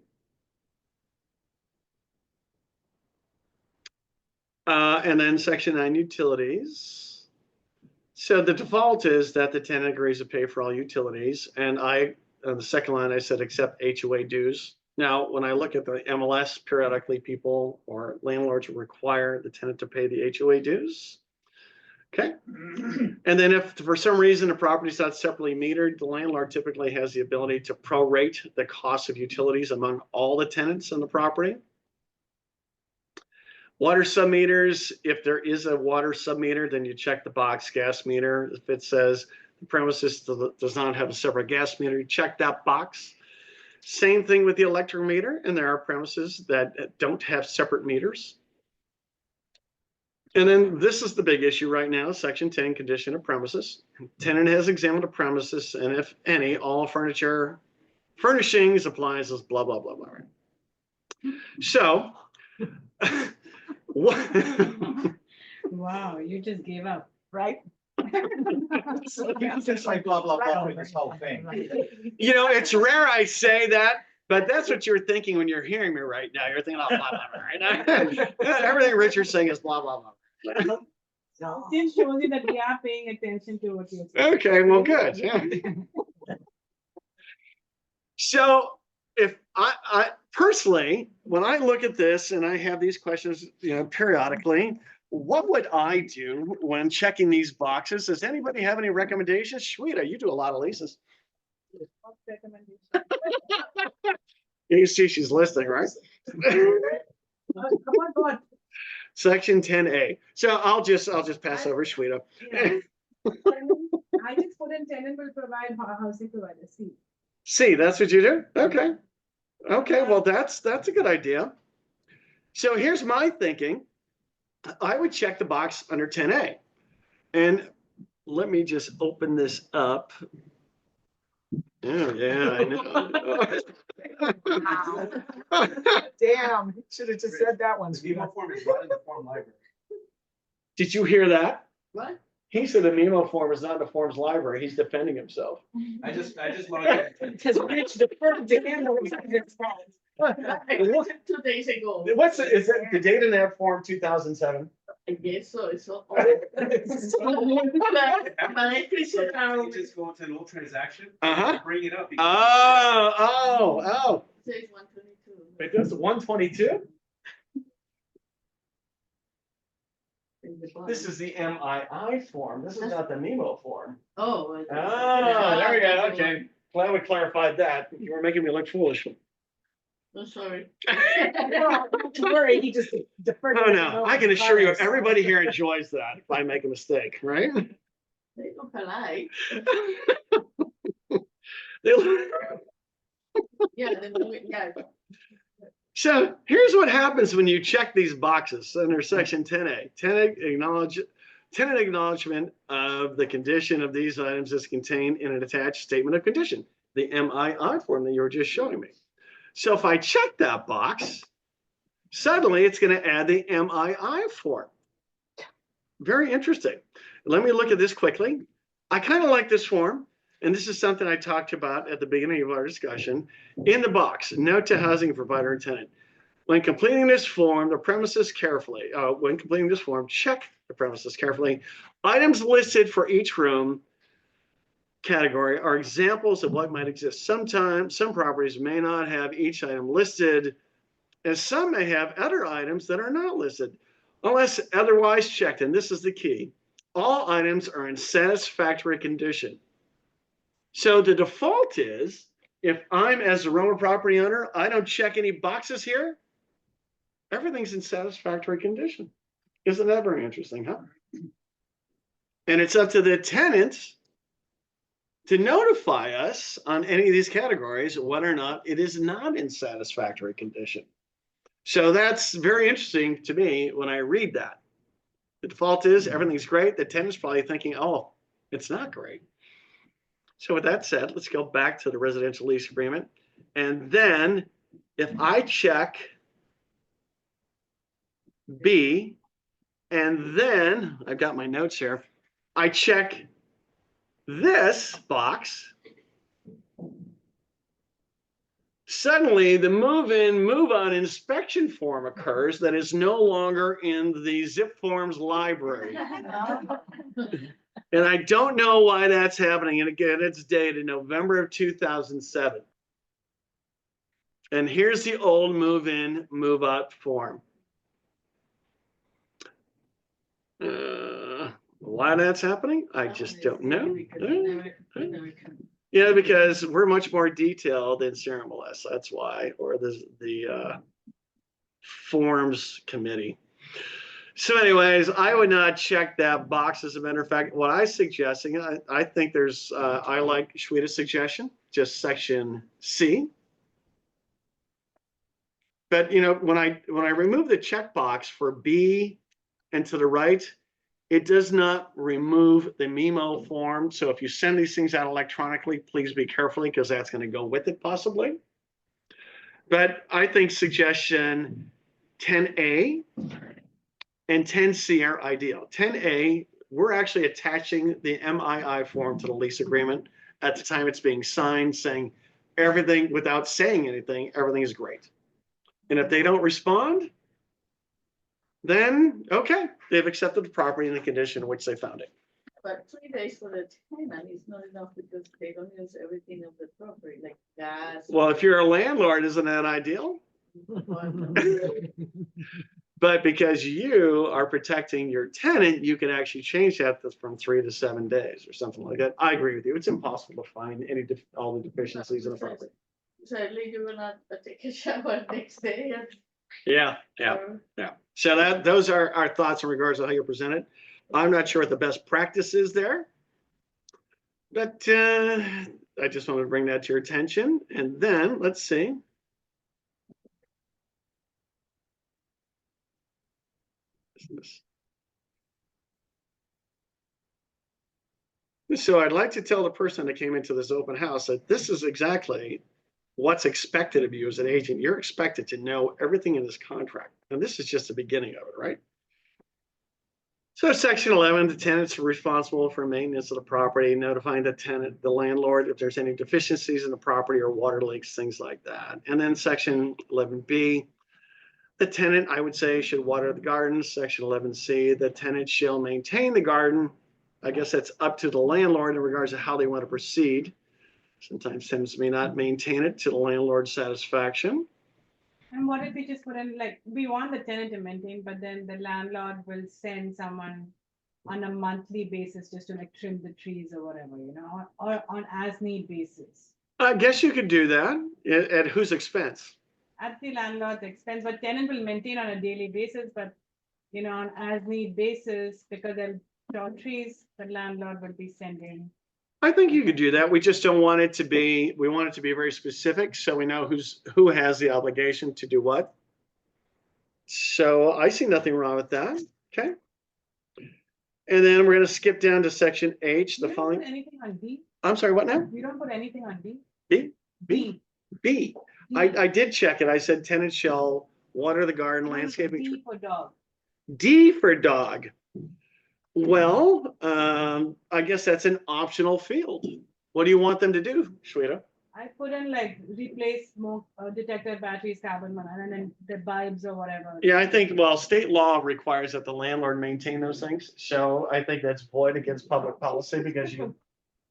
And then section 9, utilities. So the default is that the tenant agrees to pay for all utilities. And on the second line, I said, except HOA dues. Now, when I look at the MLS, periodically people or landlords require the tenant to pay the HOA dues. Okay. And then if for some reason the property is not separately metered, the landlord typically has the ability to prorate the cost of utilities among all the tenants in the property. Water submeters, if there is a water submeter, then you check the box. Gas meter, if it says the premises does not have a separate gas meter, you check that box. Same thing with the electric meter, and there are premises that don't have separate meters. And then this is the big issue right now, section 10, condition of premises. Tenant has examined the premises, and if any, all furniture, furnishings, appliances, blah, blah, blah, blah. Right? So, Wow, you just gave up, right? Just like blah, blah, blah, with this whole thing. you know, it's rare I say that, but that's what you're thinking when you're hearing me right now. You're thinking, oh, blah, blah, blah, right now. Everything Richard's saying is blah, blah, blah. Still shows you that we are paying attention to what you're saying. Okay, well, good. Yeah. So if I personally, when I look at this and I have these questions, you know, periodically, what would I do when checking these boxes? Does anybody have any recommendations? Shweta, you do a lot of leases. You see she's listening, right? Section 10A. So I'll just pass over Shweta. Yeah. I just put in tenant will provide housing provider. See, that's what you do? Okay. Okay, well, that's a good idea. So here's my thinking. I would check the box under 10A. And let me just open this up. Oh, yeah, I know. Damn, should have just said that one. The Vivo form is not in the form library. Did you hear that? What? He said the Memo form is not in the forms library. He's defending himself. I just logged in. Because Rich deferred to him. 2 days ago. Is it the date in that form 2007? I guess so, it's so. But I appreciate how. You just go into an old transaction. Uh-huh. Bring it up. Oh. It says 122. It does 122? This is the MII form. This is not the Memo form. Oh. There we go. Okay. Glad we clarified that. You were making me look foolish. I'm sorry. Don't worry, he just deferred. Oh, no. I can assure you, everybody here enjoys that if I make a mistake, right? They don't polite. Yeah, yeah. So here's what happens when you check these boxes under section 10A. Tenant acknowledgement of the condition of these items is contained in an attached statement of condition, the MII form that you were just showing me. So if I check that box, suddenly it's going to add the MII form. Very interesting. Let me look at this quickly. I kind of like this form. And this is something I talked about at the beginning of our discussion. In the box, note to housing provider and tenant. When completing this form, check the premises carefully. Items listed for each room category are examples of what might exist. Sometimes some properties may not have each item listed, and some may have other items that are not listed, unless otherwise checked. And this is the key. All items are in satisfactory condition. So the default is, if I'm as a Roma property owner, I don't check any boxes here, everything's in satisfactory condition. Isn't that very interesting, huh? And it's up to the tenant to notify us on any of these categories whether or not it is not in satisfactory condition. So that's very interesting to me when I read that. The default is everything's great. The tenant's probably thinking, oh, it's not great. So with that said, let's go back to the residential lease agreement. And then if I check B, and then I've got my notes here, I check this box, suddenly the move-in, move-out inspection form occurs that is no longer in the zip forms library. And I don't know why that's happening. And again, it's dated November of 2007. And here's the old move-in, move-out form. Why that's happening, I just don't know. Yeah, because we're much more detailed in CRMLS, that's why, or the forms committee. So anyways, I would not check that box. As a matter of fact, what I suggesting, I think there's, I like Shweta's suggestion, just section C. But you know, when I remove the checkbox for B and to the right, it does not remove the memo form. So if you send these things out electronically, please be careful because that's going to go with it possibly. But I think suggestion 10A and 10C are ideal. 10A, we're actually attaching the MII form to the lease agreement at the time it's being signed, saying everything without saying anything, everything is great. And if they don't respond, then okay, they've accepted the property in the condition in which they found it. But 3 days for the tenant is not enough because they don't use everything of the property, like gas. Well, if you're a landlord, isn't that ideal? But because you are protecting your tenant, you can actually change that from 3 to 7 days or something like that. I agree with you. It's impossible to find all the deficiencies in the property. So at least you will not take a shower next day. Yeah. So those are our thoughts in regards to how you present it. I'm not sure what the best practice is there, but I just wanted to bring that to your attention. And then let's see. So I'd like to tell the person that came into this open house that this is exactly what's expected of you as an agent. You're expected to know everything in this contract. And this is just the beginning of it, right? So section 11, the tenants are responsible for maintenance of the property, notifying the tenant, the landlord, if there's any deficiencies in the property or water leaks, things like that. And then section 11B, the tenant, I would say, should water the garden. Section 11C, the tenant shall maintain the garden. I guess that's up to the landlord in regards to how they want to proceed. Sometimes tenants may not maintain it to the landlord's satisfaction. And what if we just put in, like, we want the tenant to maintain, but then the landlord will send someone on a monthly basis just to like trim the trees or whatever, you know, or on as need basis. I guess you could do that. At whose expense? At the landlord's expense, but tenant will maintain on a daily basis, but you know, on as need basis, because they'll chop trees, the landlord will be sending. I think you could do that. We just don't want it to be, we want it to be very specific so we know who has the obligation to do what. So I see nothing wrong with that. Okay. And then we're going to skip down to section H, You the don't following. put anything on D? I'm sorry, what now? You don't put anything on D? B? D. B. I did check it. I said tenant shall water the garden, landscaping. D for dog. D for dog. Well, I guess that's an optional field. What do you want them to do, Shweta? I put in like replace smoke detector batteries, carbon monoxide, and then the bulbs or whatever. Yeah, I think, well, state law requires that the landlord maintain those things. So I think that's void against public policy because you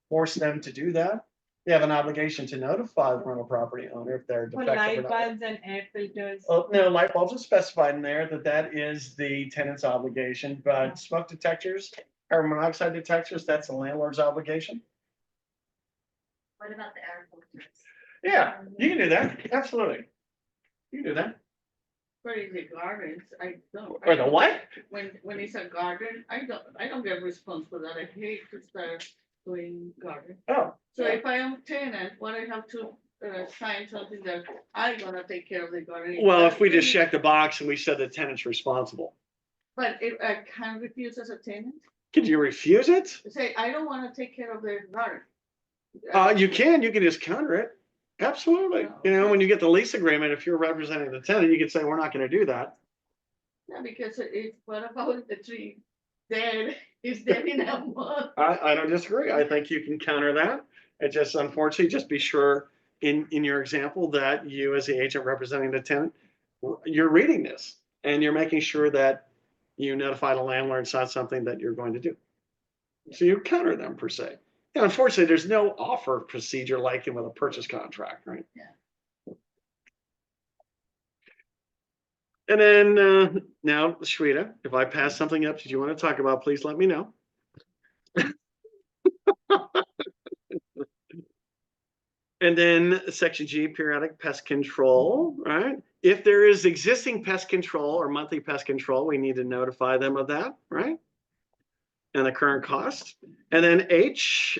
force them to do that. They have an obligation to notify the rental property owner if they're For defective. light or not. bulbs and air filters. Oh, no, light bulbs are specified in there that is the tenant's obligation, but smoke detectors, carbon monoxide detectors, that's the landlord's obligation. What about the air filters? Yeah, you can do that. Absolutely. You can do that. For the gardens, I don't. Or the what? When it's a garden, I don't get response for that. I hate to start going garden. Oh, So if I am tenant, what I have to sign something that I'm gonna take care of the garden. well, if we just check the box and we said the tenant's responsible, But if I can refuse as a tenant, could you refuse it? say, I don't wanna take care of the garden. You can just counter it. Absolutely. You know, when you get the lease agreement, if you're representing the tenant, you could say, we're not gonna do that. Yeah, because what about the tree dead, is dead in a month? I don't disagree. I think you can counter that. It just unfortunately, just be sure in your example that you as the agent representing the tenant, you're reading this and you're making sure that you notify the landlord it's not something that you're going to do. So you counter them per se. And unfortunately, there's no offer procedure like in with a purchase contract, right? Yeah. And then now, Shweta, if I pass something up that you want to talk about, please let me know. And then section G, periodic pest control, right? If there is existing pest control or monthly pest control, we need to notify them of that, right? And the current cost. And then H,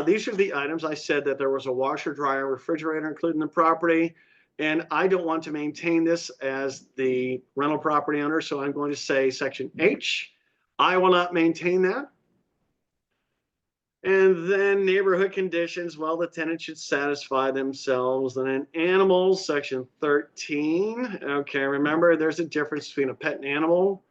these are the items I said that there was a washer, dryer, refrigerator included in the property. And I don't want to maintain this as the rental property owner. So I'm going to say section H, I will not maintain that. And then neighborhood conditions, well, the tenant should satisfy themselves. And then animals, section 13. Okay, remember there's a difference between a pet and animal.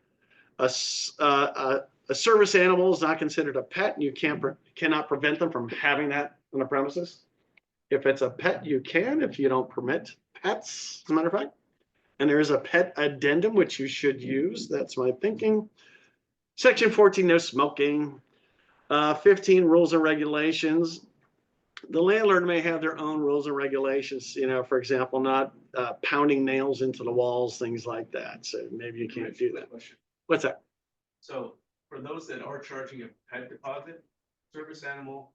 A service animal is not considered a pet, and you cannot prevent them from having that on the premises. If it's a pet, you can, if you don't permit pets, as a matter of fact. And there is a pet addendum, which you should use. That's my thinking. Section 14, no smoking. 15, rules and regulations. The landlord may have their own rules and regulations, you know, for example, not pounding nails into the walls, things like that. So maybe you can't do that. What's that? So for those that are charging a pet deposit, service animal,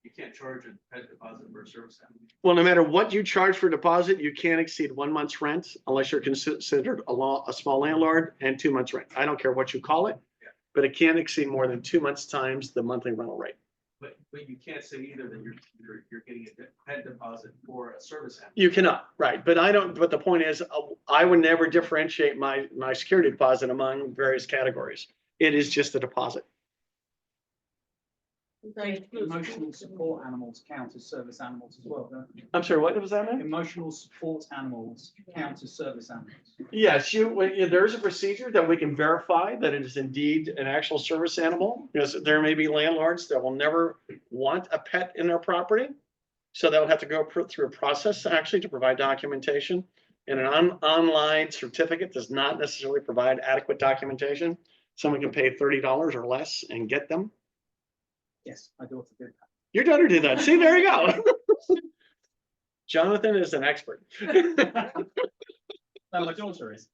you can't charge a pet deposit for a service animal. Well, no matter what you charge for deposit, you can't exceed 1 month's rent unless you're considered a small landlord, and 2 months rent. I don't care what you call it, but it can't exceed more than 2 months times the monthly rental rate. But you can't say either that you're getting a pet deposit for a service animal. You cannot, right? But I don't. But the point is, I would never differentiate my security deposit among various categories. It is just a deposit. Emotional support animals count as service animals as well, don't they? I'm sorry, what was that mean? Emotional support animals count as service animals. Yes, there's a procedure that we can verify that it is indeed an actual service animal, because there may be landlords that will never want a pet in their property. So they'll have to go through a process actually to provide documentation. And an online certificate does not necessarily provide adequate documentation. Someone can pay $30 or less and get them. Yes, my daughter did that. Your daughter did that. See, there you go. Jonathan is an expert. No, my daughter is.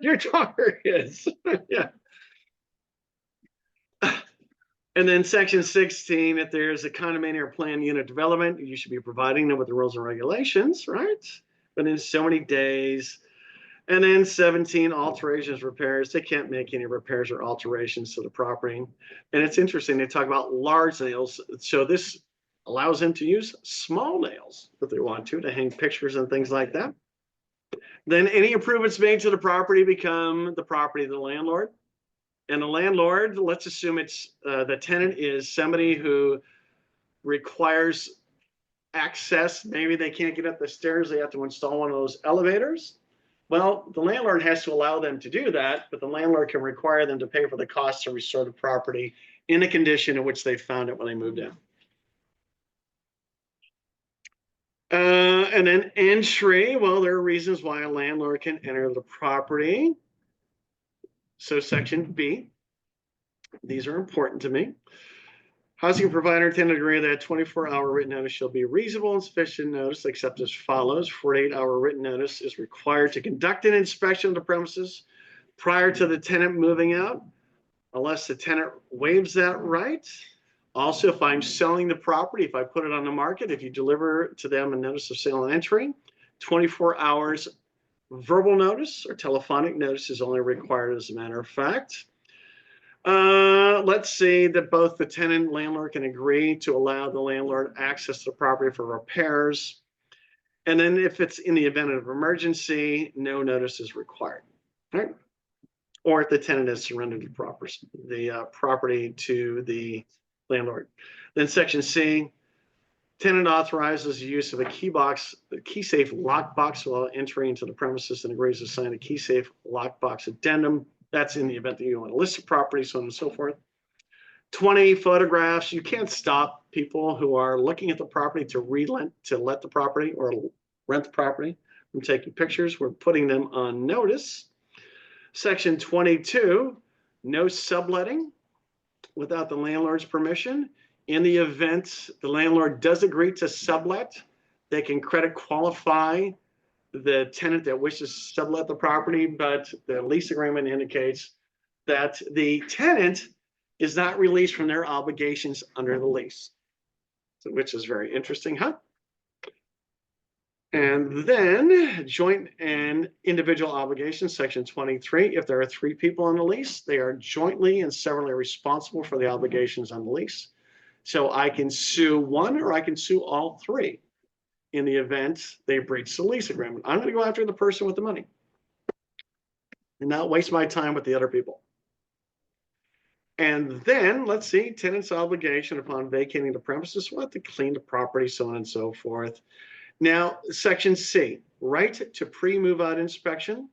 Your daughter is. Yeah. And then section 16, if there's a condominium or planned unit development, you should be providing them with the rules and regulations, right? But in so many days. And then 17, alterations, repairs. They can't make any repairs or alterations to the property. And it's interesting, they talk about large nails. So this allows them to use small nails if they want to hang pictures and things like that. Then any improvements made to the property become the property of the landlord. And the landlord, let's assume it's the tenant is somebody who requires access. Maybe they can't get up the stairs. They have to install one of those elevators. Well, the landlord has to allow them to do that, but the landlord can require them to pay for the cost to restore the property in the condition in which they found it when they moved in. And then entry, well, there are reasons why a landlord can enter the property. So section B, these are important to me. Housing provider tenant agree that 24-hour written notice shall be reasonable and sufficient notice, except as follows. 48-hour written notice is required to conduct an inspection of the premises prior to the tenant moving out, unless the tenant waives that right. Also, if I'm selling the property, if I put it on the market, if you deliver to them a notice of sale and entry, 24 hours verbal notice or telephonic notice is only required as a matter of fact. Let's see that both the tenant and landlord can agree to allow the landlord access to the property for repairs. And then if it's in the event of emergency, no notice is required, right? Or if the tenant has surrendered the property to the landlord. Then section C, tenant authorizes the use of a key safe lockbox while entering into the premises and agrees to sign a key safe lockbox addendum. That's in the event that you want to list the property, so on and so forth. 20 photographs. You can't stop people who are looking at the property to let the property or rent the property from taking pictures. We're putting them on notice. Section 22, no subletting without the landlord's permission. In the event the landlord does agree to sublet, they can credit qualify the tenant that wishes to sublet the property, but the lease agreement indicates that the tenant is not released from their obligations under the lease, which is very interesting, huh? And then joint and individual obligations, section 23. If there are 3 people on the lease, they are jointly and severally responsible for the obligations on the lease. So I can sue one or I can sue all 3 in the event they breach the lease agreement. I'm going to go after the person with the money and not waste my time with the other people. And then let's see, tenant's obligation upon vacating the premises, we'll have to clean the property, so on and so forth. Now, section C, right to pre-move out inspection.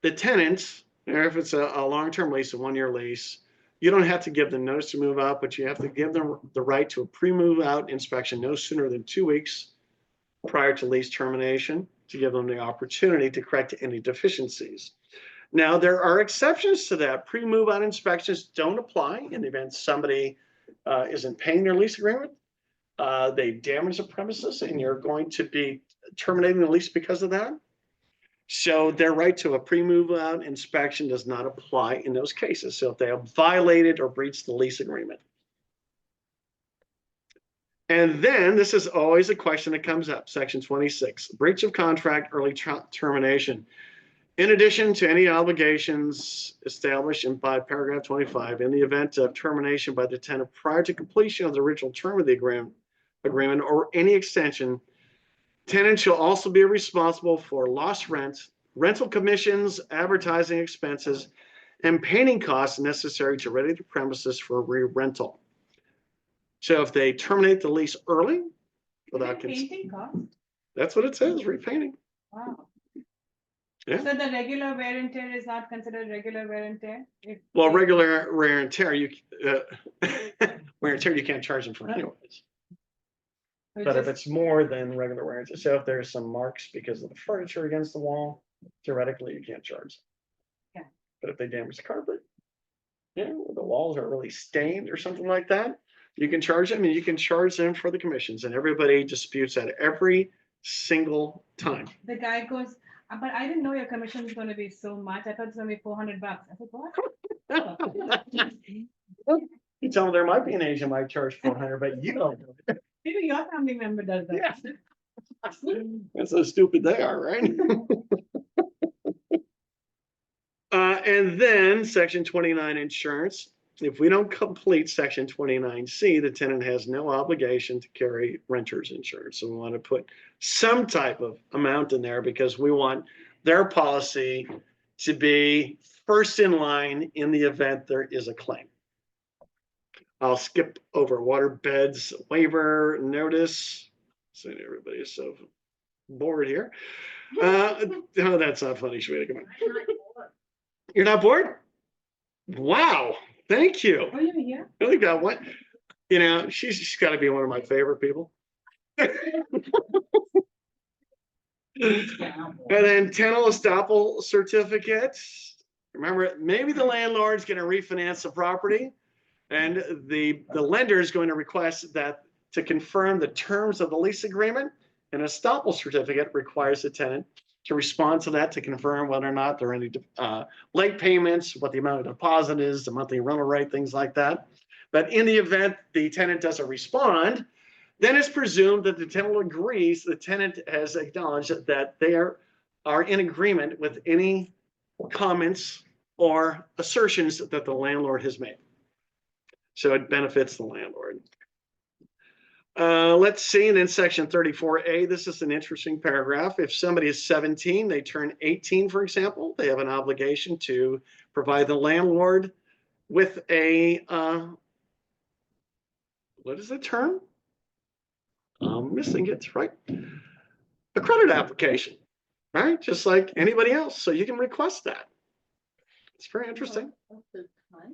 The tenants, or if it's a long-term lease, a 1-year lease, you don't have to give them notice to move out, but you have to give them the right to a pre-move out inspection no sooner than 2 weeks prior to lease termination to give them the opportunity to correct any deficiencies. Now, there are exceptions to that. Pre-move out inspections don't apply in the event somebody isn't paying their lease agreement. They damage the premises and you're going to be terminating the lease because of that. So their right to a pre-move out inspection does not apply in those cases. So if they have violated or breached the lease agreement. And then this is always a question that comes up, section 26, breach of contract, early termination. In addition to any obligations established by paragraph 25, in the event of termination by the tenant prior to completion of the original term of the agreement or any extension, tenant shall also be responsible for lost rent, rental commissions, advertising expenses, and painting costs necessary to ready the premises for re-rental. So if they terminate the lease early, without painting cost? That's what it says, repainting. Wow. Yeah. So the regular wear and tear is not considered regular wear and tear? Well, regular wear and tear, wear and tear, you can't charge them for anyways. But if it's more than regular wear and tear, so if there's some marks because of the furniture against the wall, theoretically you can't charge them. Yeah. But if they damage the carpet, the walls are really stained or something like that, you can charge them, and you can charge them for the commissions, and everybody disputes that every single time. The guy goes, but I didn't know your commission is going to be so much. I thought it's going to be $400. I said, what? You tell them there might be an Asian might charge 400, but you don't do it. Maybe your family member does that. Yeah. That's how stupid they are, right? And then section 29 insurance. If we don't complete section 29C, the tenant has no obligation to carry renter's insurance. So we want to put some type of amount in there because we want their policy to be first in line in the event there is a claim. I'll skip over water beds waiver notice. So everybody is so bored here. Oh, that's not funny, Shweta. Come on. You're not bored? Wow. Thank you. Oh, you're here? I think that one, she's got to be one of my favorite people. And then tenant estoppel certificate. Remember, maybe the landlord's going to refinance the property, and the lender is going to request that to confirm the terms of the lease agreement. An estoppel certificate requires the tenant to respond to that to confirm whether or not there are any late payments, what the amount of deposit is, the monthly rental rate, things like that. But in the event the tenant doesn't respond, then it's presumed that the tenant agrees, the tenant has acknowledged that they are in agreement with any comments or assertions that the landlord has made. So it benefits the landlord. Let's see, and in section 34A, this is an interesting paragraph. If somebody is 17, they turn 18, for example, they have an obligation to provide the landlord with a, what is the term? I'm missing it, right? A credit application, right? Just like anybody else. So you can request that. It's very interesting. At the time,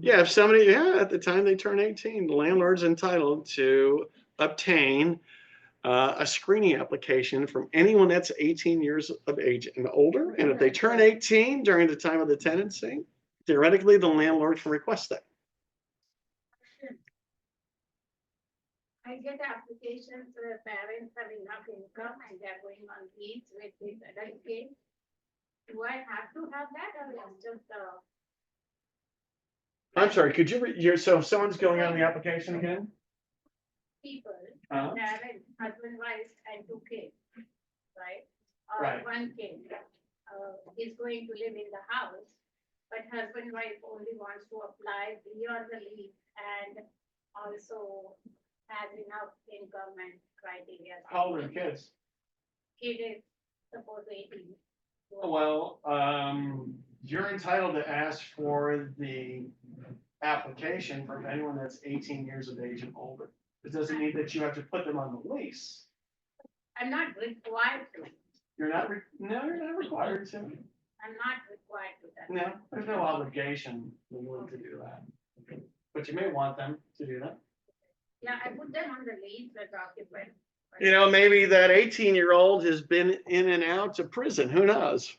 Yeah, if somebody, yeah, at the time they turn 18, the landlord's entitled to obtain a screening application from anyone that's 18 years of age and older. And if they turn 18 during the time of the tenancy, theoretically, the landlord can request that. I get applications where parents have enough income and they're going on lease with this adult kid. Do I have to have that or it's just I'm sorry, could you, so if someone's going on the application again? people, Uh-huh. parents, husband, wife and 2 kids, right? Or Right. 1 kid is going to live in the house, but husband, wife only wants to apply beyond the lease and also has enough income and criteria. How old are the kids? Kid is suppose 18. Well, you're entitled to ask for the application from anyone that's 18 years of age and older. It doesn't mean that you have to put them on the lease. I'm not required to. You're not, no, you're not required to. I'm not required to that. No, there's no obligation legally to do that. But you may want them to do that. Yeah, I put them on the lease as occupant. You know, maybe that 18-year-old has been in and out of prison. Who knows?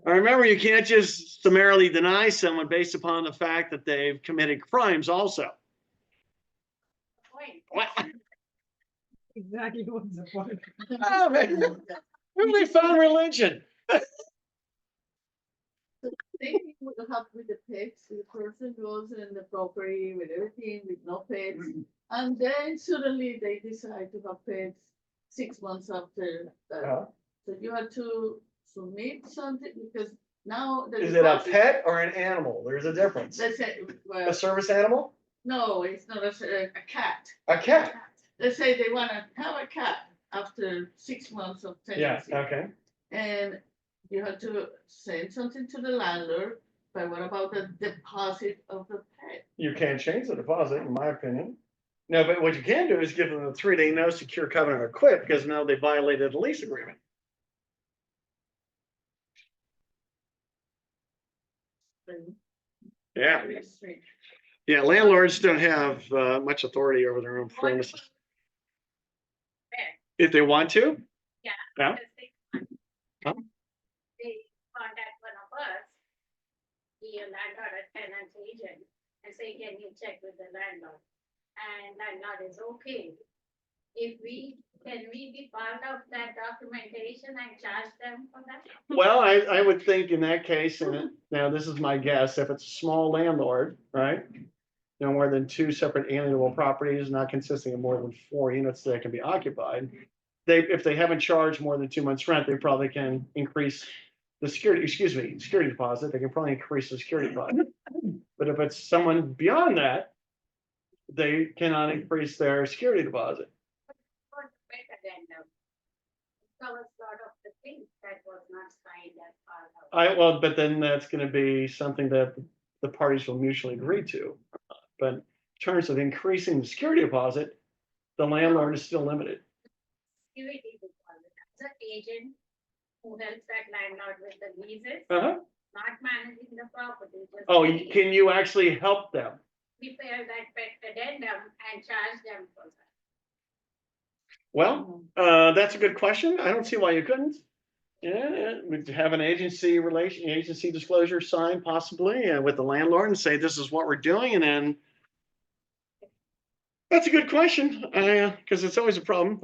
I remember you can't just summarily deny someone based upon the fact that they've committed crimes also. Well, Exactly what's the point. oh, man. Where they found religion? they would help with the pets, the person goes in the property with everything, with no pets. And then suddenly they decide to have pets 6 months after that. Uh-huh. So you have to submit something because now. the Is it a deposit- pet or an animal? There's a difference. Let's say, A well, service animal? no, it's not a cat. A cat? Let's say they wanna have a cat after 6 months of Yeah, tenancy. okay. And you have to send something to the landlord, but what about the deposit of the pet? You can't change the deposit, in my opinion. No, but what you can do is give them a 3-day no secure covenant or quit because now they violated the lease agreement. Yeah, Very strange. yeah, landlords don't have much authority over their own premises. If they want to, Yeah. Yeah. because they Huh? They contact one of us, the landlord or tenant agent, and say, can you check with the landlord? And landlord is okay. Can we be part of that documentation and charge them for that? well, I would think in that case, and now this is my guess, if it's a small landlord, right? No more than 2 separate alienable properties, not consisting of more than 4 units that can be occupied. If they haven't charged more than 2 months rent, they probably can increase the security deposit. They can probably increase the security deposit. But if it's someone beyond that, they cannot increase their security deposit. For the pet addendum. Covers lot of the things that was not signed as part of. Well, but then that's gonna be something that the parties will mutually agree to. But in terms of increasing the security deposit, the landlord is still limited. Security deposit, as an agent who helps that landlord with the leases, Uh-huh. not managing the property. Just Oh, paying. can you actually help them? Prepare that pet addendum and charge them for that. Well, that's a good question. I don't see why you couldn't. Yeah, we'd have an agency disclosure signed possibly with the landlord and say, this is what we're doing, and then. That's a good question, because it's always a problem.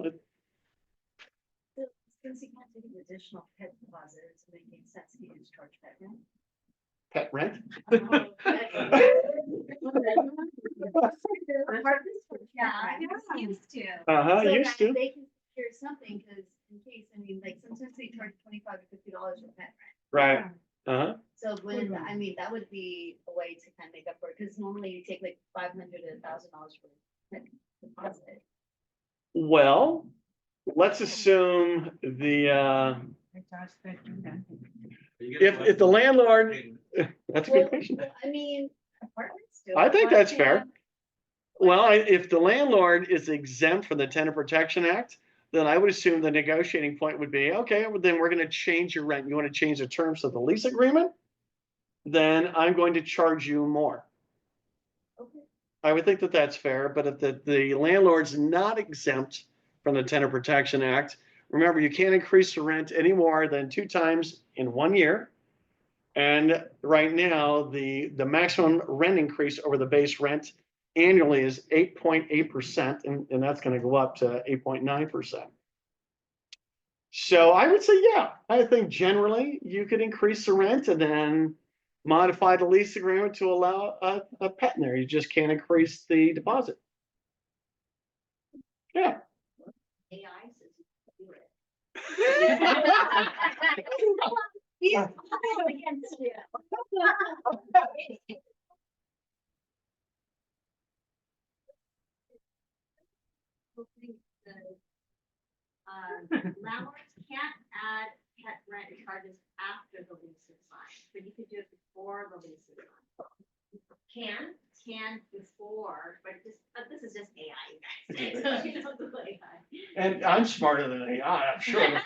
Since you can't take an additional pet deposit, it's making sense to use charge pet rent. Pet rent? Yeah, I was used to. Uh-huh, So used that to. They can secure something, because in case, I mean, like sometimes they charge $25 to $50 for pet rent. Right. Uh-huh. So when, I mean, that would be a way to kind of make up for it, because normally you take like $500 to $1,000 for pet deposit. Well, let's assume the, I charge that to them. You get if the landlord, payment. that's a good Well, question. I mean, apartments do. I think but, that's yeah, fair. Well, if the landlord is exempt from the Tenant Protection Act, then I would assume the negotiating point would be, okay, well, then we're gonna change your rent. You wanna change the terms of the lease agreement? Then I'm going to charge you more. Okay. I would think that that's fair, but if the landlord's not exempt from the Tenant Protection Act, remember, you can't increase the rent any more than 2 times in 1 year. And right now, the maximum rent increase over the base rent annually is 8.8%, and that's gonna go up to 8.9%. So I would say, yeah, I think generally you could increase the rent and then modify the lease agreement to allow a pet in there. You just can't increase the deposit. Yeah. AI says you can do it. He's against you. Landlords can't add pet rent charges after the lease is signed, but you could do it before the lease is signed. Can before, but this is just AI, you guys. You know, the AI. And I'm smarter than AI, I'm sure.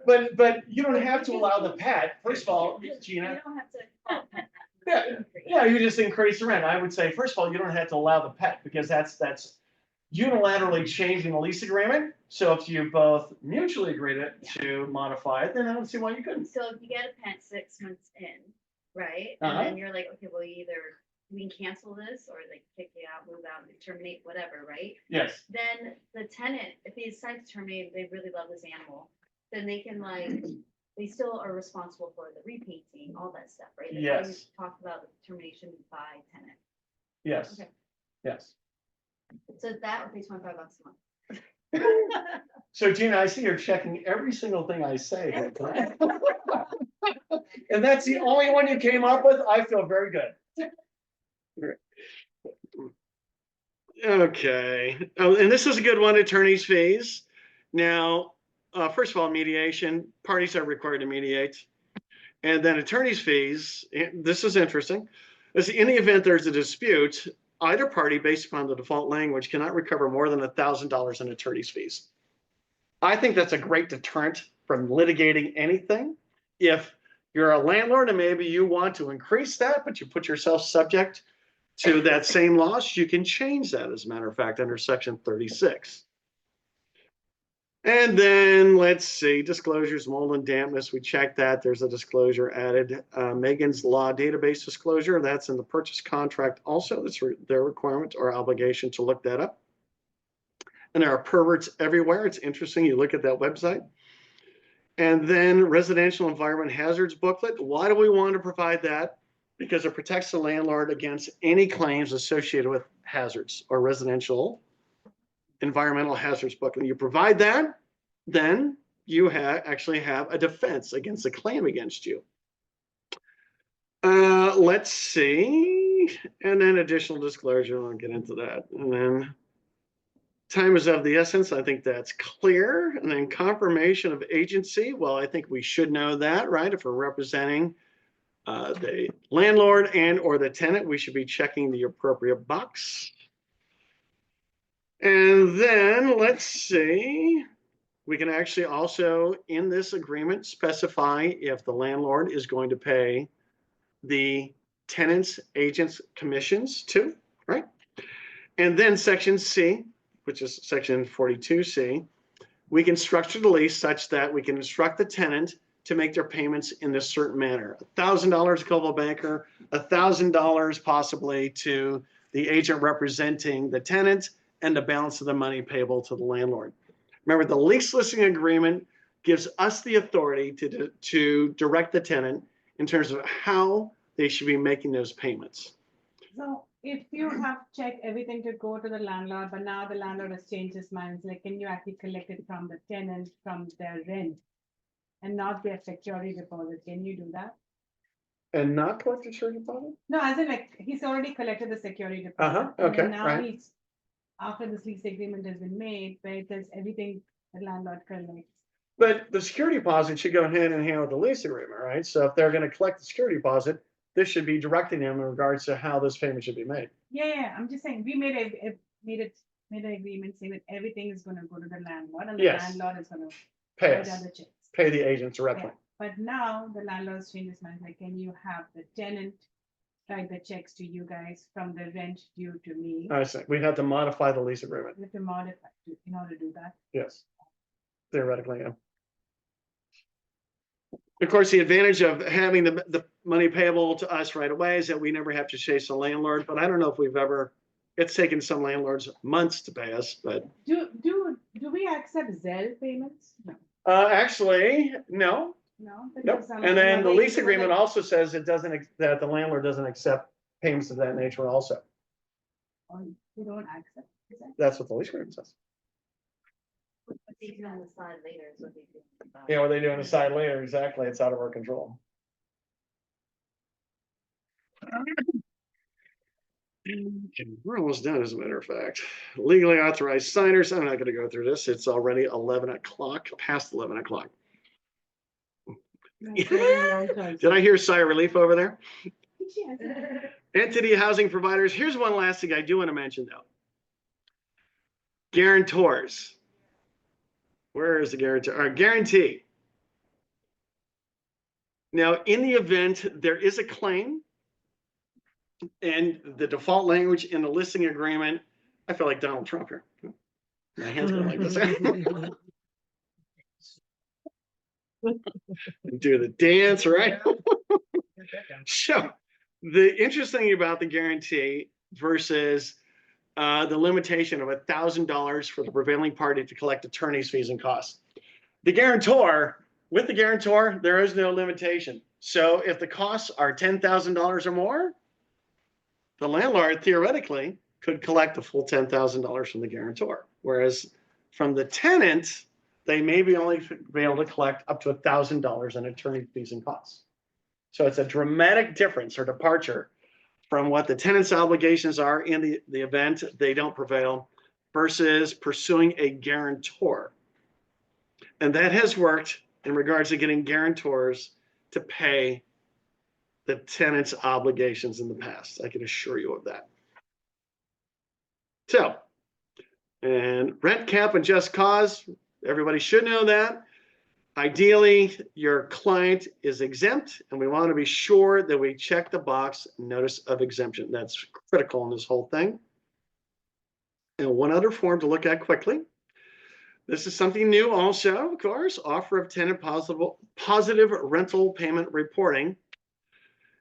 But you don't have to allow the pet. First of all, Gina. You don't have to. call pet Yeah, rent. yeah, you just increase the rent. I would say, first of all, you don't have to allow the pet because that's unilaterally changing the lease agreement. So if you both mutually agree to modify it, then I don't see why you couldn't. So if you get a pet 6 months in, right? Uh-huh. And then you're like, okay, well, either we can cancel this or like kick you out, move out, terminate, whatever, right? Yes. Then the tenant, if they decide to terminate, they really love this animal, then they can like, they still are responsible for the repainting, all that stuff, right? That's why we Yes. talked about the termination by tenant. Yes. Okay. Yes. So that would be $25 a month. So Gina, I see you're checking every single thing I say. And that's the only one you came up with. I feel very good. Okay. Oh, and this is a good one, attorney's fees. Now, first of all, mediation, parties are required to mediate. And then attorney's fees, this is interesting. As in the event there's a dispute, either party, based upon the default language, cannot recover more than $1,000 in attorney's fees. I think that's a great deterrent from litigating anything. If you're a landlord and maybe you want to increase that, but you put yourself subject to that same loss, you can change that, as a matter of fact, under section 36. And then let's see, disclosures, mold and dampness, we checked that. There's a disclosure added. Megan's Law database disclosure, that's in the purchase contract also. That's their requirement or obligation to look that up. And there are perverts everywhere. It's interesting, you look at that website. And then residential environment hazards booklet. Why do we want to provide that? Because it protects the landlord against any claims associated with hazards or residential environmental hazards booklet. You provide that, then you actually have a defense against a claim against you. Let's see. And then additional disclosure, I'll get into that. And then time is of the essence. I think that's clear. And then confirmation of agency. Well, I think we should know that, right? If we're representing the landlord and or the tenant, we should be checking the appropriate box. And then let's see, we can actually also in this agreement specify if the landlord is going to pay the tenant's agent's commissions too, right? And then section C, which is section 42C, we can structure the lease such that we can instruct the tenant to make their payments in this certain manner. $1,000 to Coldwell Banker, $1,000 possibly to the agent representing the tenant, and the balance of the money payable to the landlord. Remember, the lease listing agreement gives us the authority to direct the tenant in terms of how they should be making those payments. So if you have checked everything to go to the landlord, but now the landlord has changed his mind, like, can you actually collect it from the tenant, from their rent? And not their security deposit, can you do that? And not collect a security deposit? No, as in like, he's already collected the security deposit. Uh-huh, and then okay, now right. he's After this lease agreement has been made, where it says everything the landlord collects. But the security deposit should go hand in hand with the lease agreement, right? So if they're gonna collect the security deposit, this should be directing them in regards to how this payment should be made. Yeah, I'm just saying, we made an agreement saying that everything is gonna go to the landlord and the Yes. landlord is gonna Pay write us, out the checks. pay the agent directly. Yeah. But now the landlord's changed his mind, like, can you have the tenant write the checks to you guys from the rent due to me? I see. We'd have to modify the lease agreement. We have to modify in order to do that. Yes. Theoretically, yeah. Of course, the advantage of having the money payable to us right away is that we never have to chase the landlord, but I don't know if we've ever, it's taken some landlords months to pay us, but. Do we accept Zelle payments? No. Actually, no, No. nope. because, And then the they lease do agreement like- also says it doesn't, that the landlord doesn't accept payments of that nature also. We don't accept. Is that- That's what the lease agreement says. What they do on the side later is what they do. Yeah, what they do on the side later, exactly, it's out of our control. We're almost done, as a matter of fact. Legally authorized signers, I'm not gonna go through this, it's already 11 o'clock, past 11 o'clock. Did I hear a sigh of relief over there? Entity housing providers, here's one last thing I do want to mention though. Guarantors. Where is the guarantor? Guarantee. Now, in the event there is a claim and the default language in the listing agreement, I feel like Donald Trump here. My hands go like this. Do the dance, right? So the interesting thing about the guarantee versus the limitation of $1,000 for the prevailing party to collect attorney's fees and costs. The guarantor, with the guarantor, there is no limitation. So if the costs are $10,000 or more, the landlord theoretically could collect the full $10,000 from the guarantor. Whereas from the tenant, they may be only be able to collect up to $1,000 in attorney fees and costs. So it's a dramatic difference or departure from what the tenant's obligations are in the event they don't prevail versus pursuing a guarantor. And that has worked in regards to getting guarantors to pay the tenant's obligations in the past. I can assure you of that. So, and rent cap and just cause, everybody should know that. Ideally, your client is exempt, and we want to be sure that we check the box notice of exemption. That's critical in this whole thing. And one other form to look at quickly. This is something new also, of course, offer of tenant positive rental payment reporting.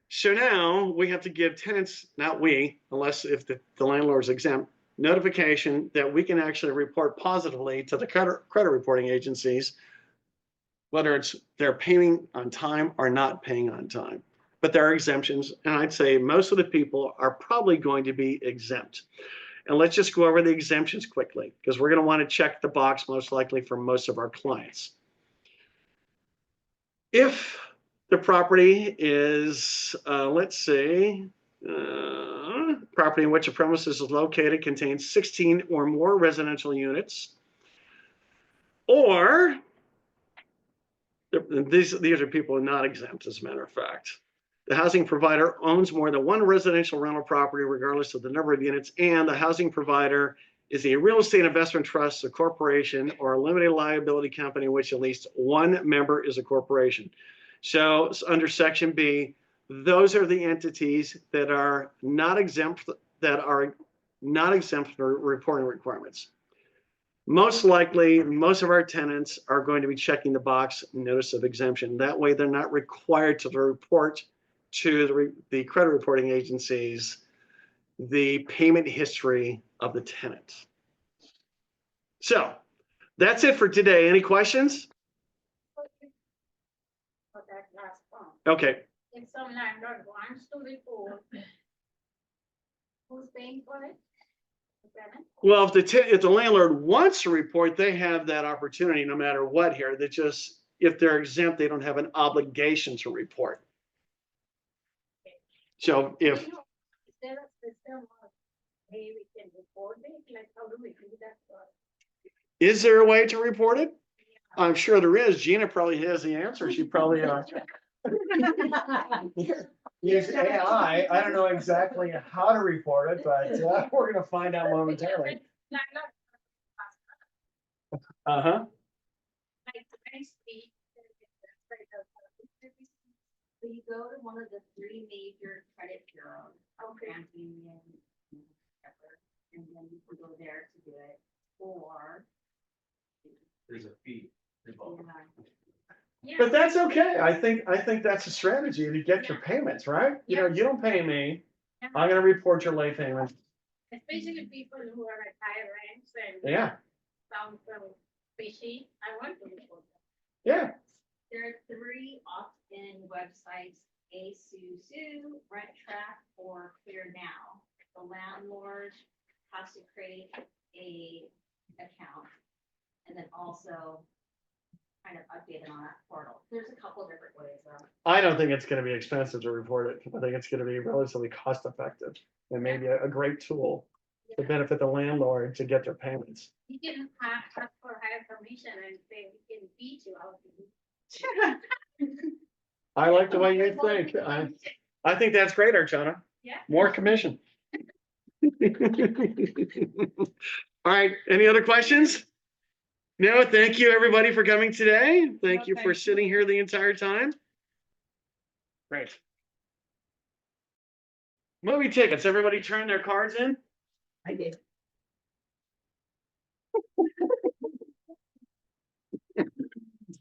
So now we have to give tenants, not we, unless if the landlord is exempt, notification that we can actually report positively to the credit reporting agencies, whether it's they're paying on time or not paying on time. But there are exemptions, and I'd say most of the people are probably going to be exempt. And let's just go over the exemptions quickly, because we're going to want to check the box most likely for most of our clients. If the property is, let's say, property in which a premises is located contains 16 or more residential units, or these are people not exempt, as a matter of fact. The housing provider owns more than one residential rental property, regardless of the number of units, and the housing provider is a real estate investment trust, a corporation, or a limited liability company in which at least one member is a corporation. So under Section B, those are the entities that are not exempt, for reporting requirements. Most likely, most of our tenants are going to be checking the box notice of exemption. That way, they're not required to report to the credit reporting agencies the payment history of the tenant. So that's it for today. Any questions? For that last one. Okay. If some landlord wants to report Who's paying for it? The tenant? Well, if the landlord wants to report, they have that opportunity no matter what here. That just, if they're exempt, they don't have an obligation to report. So Do you if, know, is there a system of, hey, we can report it, like, how do we do that? is there a way to report it? I'm sure there is. Gina probably has the answer. She probably, use AI. I don't know exactly how to report it, but we're gonna find out momentarily. Landlord, Uh-huh. like, very sweet. So you go to one of the three major credit bureaus, Grand Union, whatever, and then you can go there to do it, or. There's a fee involved. Yeah. But that's okay. I think that's a strategy to get your payments, right? You know, you don't pay me. I'm gonna report your late payments. Especially people who are at higher rents and. Yeah, Sound so fishy, I want to report them. yeah. There are three opt-in websites, ASUSU, Rent Track, or Clear Now. The landlord has to create a account and then also kind of update it on that portal. There's a couple different ways though. I don't think it's gonna be expensive to report it. I think it's gonna be relatively cost effective and maybe a great tool to benefit the landlord to get their payments. You can ask for higher permission and say, we can beat you out. I like the way you think. I think that's great, Archana. Yeah. More commission. All right, any other questions? No, thank you, everybody, for coming today. Thank you for sitting here the entire time. Great. Movie tickets, everybody turn their cards in? I did.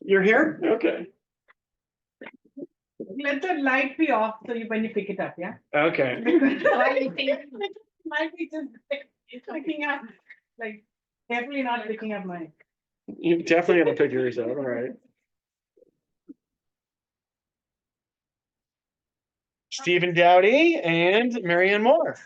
You're here? Okay. Let the light be off so when you pick it up, yeah? Okay. Might be just picking up, like, definitely not picking up mine. You definitely gotta pick yours up, all right. Stephen Dowdy and Marianne Moore.